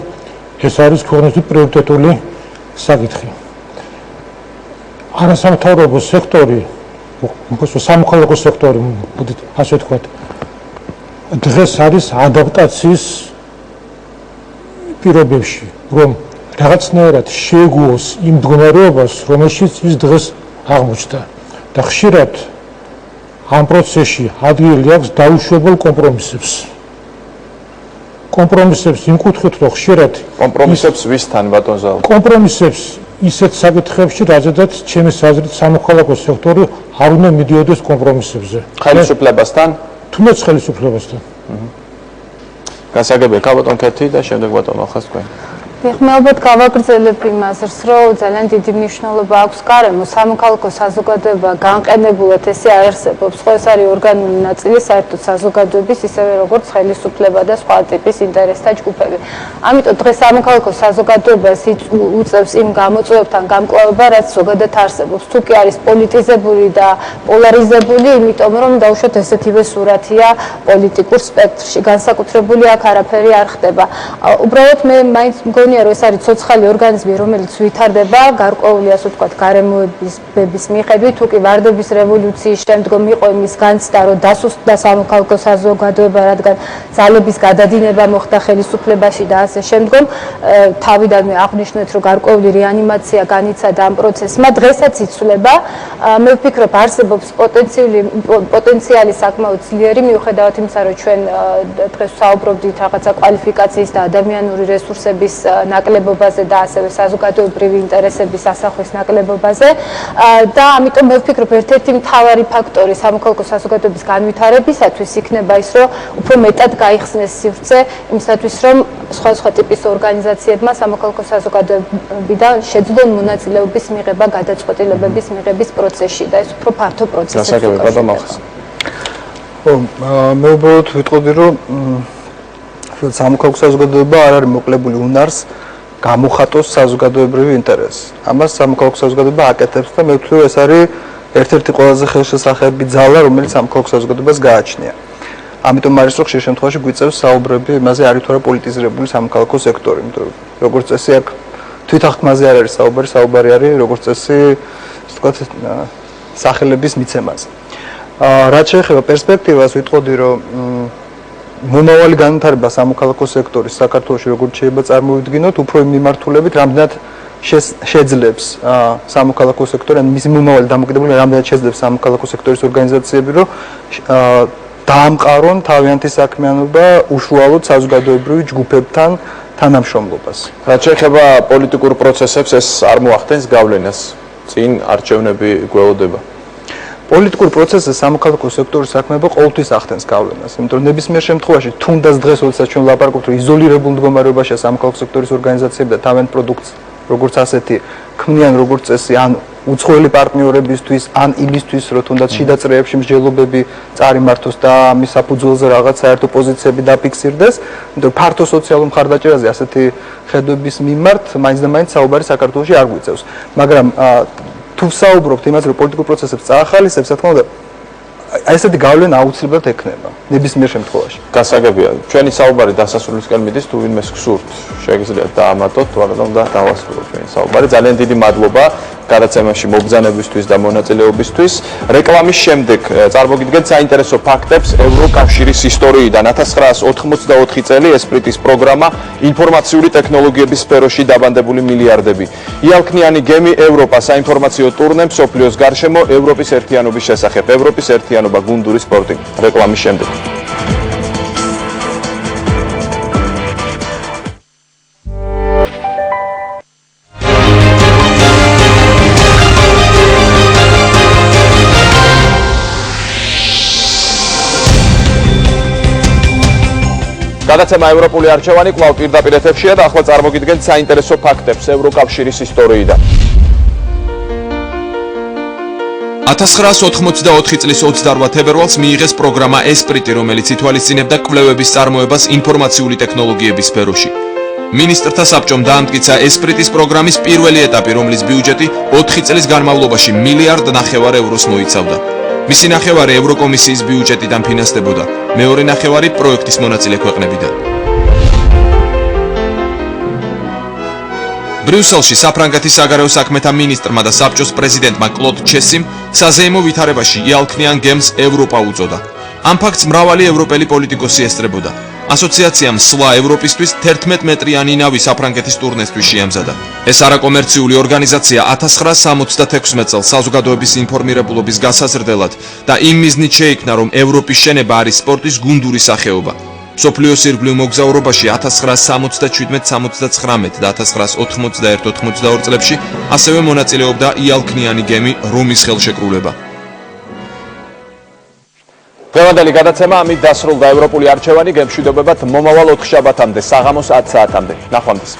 ეს არის ქვეყნისთვის პრიორიტეტული საკითხი. არასამთავრობო სექტორი, სამოქალაქო სექტორი, მოდით ასე ვთქვათ, დღეს არის ადაპტაციის პირობებში, რომ რაღაცნაირად შეეგუოს იმ მდგომარეობას, რომელშიც ის დღეს აღმოჩნდა. და ხშირად ამ პროცესში ადგილი აქვს დაუშვებელ კომპრომისებს. კომპრომისებს იმ კუთხით, რომ ხშირად კომპრომისებს ვისთან ბატონ ზაუ? კომპრომისებს ისეთ საკითხებში, რაზედაც ჩემი აზრით სამოქალაქო სექტორი არ უნდა მიდიოდეს კომპრომისებზე. ხელისუფლებასთან? თუნდაც ხელისუფლებასთან. გასაგებია, ბატონ ქეთი და შემდეგ ბატონ ახას თქვენ. ხმელბად გავაგრძელებ იმას, რომ ძალიან დიდი მნიშვნელობა აქვს გარემო, სამოქალაქო საზოგადოება განყენებულად ესე არსებობს, ხო ეს არის ორგანული ნაწილი საერთოდ საზოგადოების, ისევე როგორც ხელისუფლება და სხვა ტიპის ინტერესთა ჯგუფები. ამიტომ დღეს სამოქალაქო საზოგადოებას უწევს იმ გამოწვევებთან გამკლავება, რაც ზოგადად არსებობს. თუ კი არის პოლიტიზებული და პოლარიზებული, იმიტომ რომ დაუშვათ ესეთივე სურათია პოლიტიკურ სპექტრში, განსაკუთრებული აქ არაფერი არ ხდება. უბრალოდ მე მაინც რომ ეს არის ცოცხალი ორგანიზმი, რომელიც ვითარდება გარკვეული, ასე ვთქვათ, გარემოების მიხედვით, თუ კი ვარდების რევოლუციის შემდგომ იყო იმის განცდა, რომ დასუსტდა სამოქალაქო საზოგადოება, რადგან ძალების გადადინება მოხდა ხელისუფლებაში და ასე შემდგომ, თავიდანვე აღნიშნეთ, რომ გარკვეული რეანიმაცია განიცადა ამ პროცესმა, დღესაც იცვლება. მე ვფიქრობ, არსებობს პოტენციალი საკმაოდ ძლიერი, მიუხედავად იმისა, რომ ჩვენ დღეს ვსაუბრობდით რაღაცა კვალიფიკაციის და ადამიანური რესურსების ნაკლებობაზე და ასევე საზოგადოებრივი ინტერესების ასახვის ნაკლებობაზე და ამიტომ მე ვფიქრობ, ერთ-ერთი მთავარი ფაქტორი სამოქალაქო საზოგადოების განვითარებისათვის იქნება ის, რომ უფრო მეტად გაიხსნეს სივრცე იმისათვის, რომ სხვა ტიპის ორგანიზაციებმა სამოქალაქო საზოგადოებიდან შეძლონ მონაწილეობის მიღება გადაწყვეტილებების მიღების პროცესში და ეს უფრო ფართო პროცესია. მე უბრალოდ ვიტყოდი, რომ სამოქალაქო საზოგადოება არ არის მოკლებული უნარს გამოხატოს საზოგადოებრივი ინტერესი. ამას სამოქალაქო საზოგადოება აკეთებს და მე ვთვლი, ეს არის ერთ-ერთი ყველაზე ხელშესახები ძალა, რომელიც სამოქალაქო საზოგადოებას გააჩნია. ამიტომ არის რომ ხშირ შემთხვევაში გვიწევს საუბრები იმაზე, არის თუ არა პოლიტიზირებული სამოქალაქო სექტორი, იმიტომ რომ როგორც წესი აქ თვითახმაზე არ არის საუბარი არის როგორც წესი, ასე ვთქვათ, სახელების მიცემაზე. რაც შეეხება პერსპექტივას, ვიტყოდი, რომ მომავალი განვითარება სამოქალაქო სექტორის საქართველოში როგორც შეიძლება წარმოვიდგინოთ, უფრო იმ მიმართულებით, რამდენად შეძლებს სამოქალაქო სექტორი, ან მისი მომავალი დამოკიდებული რამდენად შეძლებს სამოქალაქო სექტორის ორგანიზაციები, რომ დაამყარონ თავიანთი საქმიანობა უშუალოდ საზოგადოებრივი ჯგუფებთან თანამშრომლობას. რაც შეეხება პოლიტიკურ პროცესებს, ეს არ მოახდენს გავლენას, წინ არჩევნები გვეოდება. პოლიტიკურ პროცესზე სამოქალაქო სექტორის საქმეობა ყოველთვის ახდენს გავლენას, იმიტომ რომ ნებისმიერ შემთხვევაში თუნდაც დღეს, როდესაც ჩვენ ვლაპარაკობთ, რომ იზოლირებულ მდგომარეობაშია სამოქალაქო სექტორის ორგანიზაციები და თავიანთ პროდუქტს როგორც ასეთი ქმნიან როგორც წესი, ან უცხოელი პარტნიორებისთვის, ან იმისთვის, რომ თუნდაც შიდა წრეებში მსჯელობები წარიმართოს და ამის საფუძველზე რაღაც საერთო პოზიციები დაფიქსირდეს, იმიტომ რომ ფართო სოციალურ მხარდაჭერაზე ასეთი ხედვების მიმართ მაინც და მაინც საუბარი საქართველოში არ გვიწევს. მაგრამ თუ ვსაუბრობთ იმაზე, რომ პოლიტიკურ პროცესებს წაახალისებს, რა თქმა უნდა, ესეთი გავლენა აუცილებლად ექნება ნებისმიერ შემთხვევაში. გასაგებია, ჩვენი საუბარი დასასრულისკენ მიდის, თუ ვინმეს გსურთ, შეგიძლიათ დაამატოთ, მაგრამ და დავასრულოთ ჩვენი საუბარი. ძალიან დიდი მადლობა გადაცემაში მობრძანებისთვის და მონაწილეობისთვის. რეკლამის შემდეგ წარმოგიდგენთ საინტერესო ფაქტებს ევროკავშირის ისტორიიდან. 1984 წელი ესპრიტის პროგრამა ინფორმაციული ტექნოლოგიების სფეროში დაბანდებული მილიარდები. იალქნიანი გემი ევროპა საინფორმაციო ტურნე მსოფლიოს გარშემო ევროპის ერთიანობის შესახებ. ევროპის ერთიანობა გუნდური სპორტი. რეკლამის შემდეგ. გადაცემა ევროპული არჩევანი კვლავ პირდაპირ ეთერშია და ახლა წარმოგიდგენთ საინტერესო ფაქტებს ევროკავშირის ისტორიიდან. 1984 წლის 28 თებერვალს მიიღეს პროგრამა ესპრიტი, რომელიც ითვალისწინებდა კვლევების წარმოებას ინფორმაციული ტექნოლოგიების სფეროში. მინისტრთა საბჭომ დაამტკიცა ესპრიტის პროგრამის პირველი ეტაპი, რომლის ბიუჯეტი 4 წლის განმავლობაში 1,5 მილიარდ ევროს მოიცავდა. მისი ნახევარი ევროკომისიის ბიუჯეტიდან ფინანსდებოდა, მეორე ნახევარი პროექტის მონაწილე ქვეყნებიდან. ბრიუსელში საფრანგეთის საგარეო საქმეთა მინისტრმა და საბჭოს პრეზიდენტმა კლოდ ჩესიმ საზეიმო ვითარებაში იალქნიან გემს ევროპა უწოდა. ამ ფაქტს მრავალი ევროპელი პოლიტიკოსი ესწრებოდა. ასოციაციამ სვლა ევროპისთვის 11 მეტრიანი ნავი საფრანგეთის ტურნესთვის შეამზადა. ეს არაკომერციული ორგანიზაცია 1966 წელს საზოგადოების ინფორმირებულობის გასაზრდელად და იმ მიზნით შეიქმნა, რომ ევროპის შენება არის სპორტის გუნდური სახეობა. მსოფლიოს ირგვლივ მოგზაურობაში 1977-79 და 1981-82 წლებში ასევე მონაწილეობდა იალქნიანი გემი რომის ხელშეკრულება. დღევანდელი გადაცემა ამით დასრულდა. ევროპული არჩევანი გემშვიდობებად მომავალ 4 შაბათამდე საღამოს 10 საათამდე. ნახვამდის.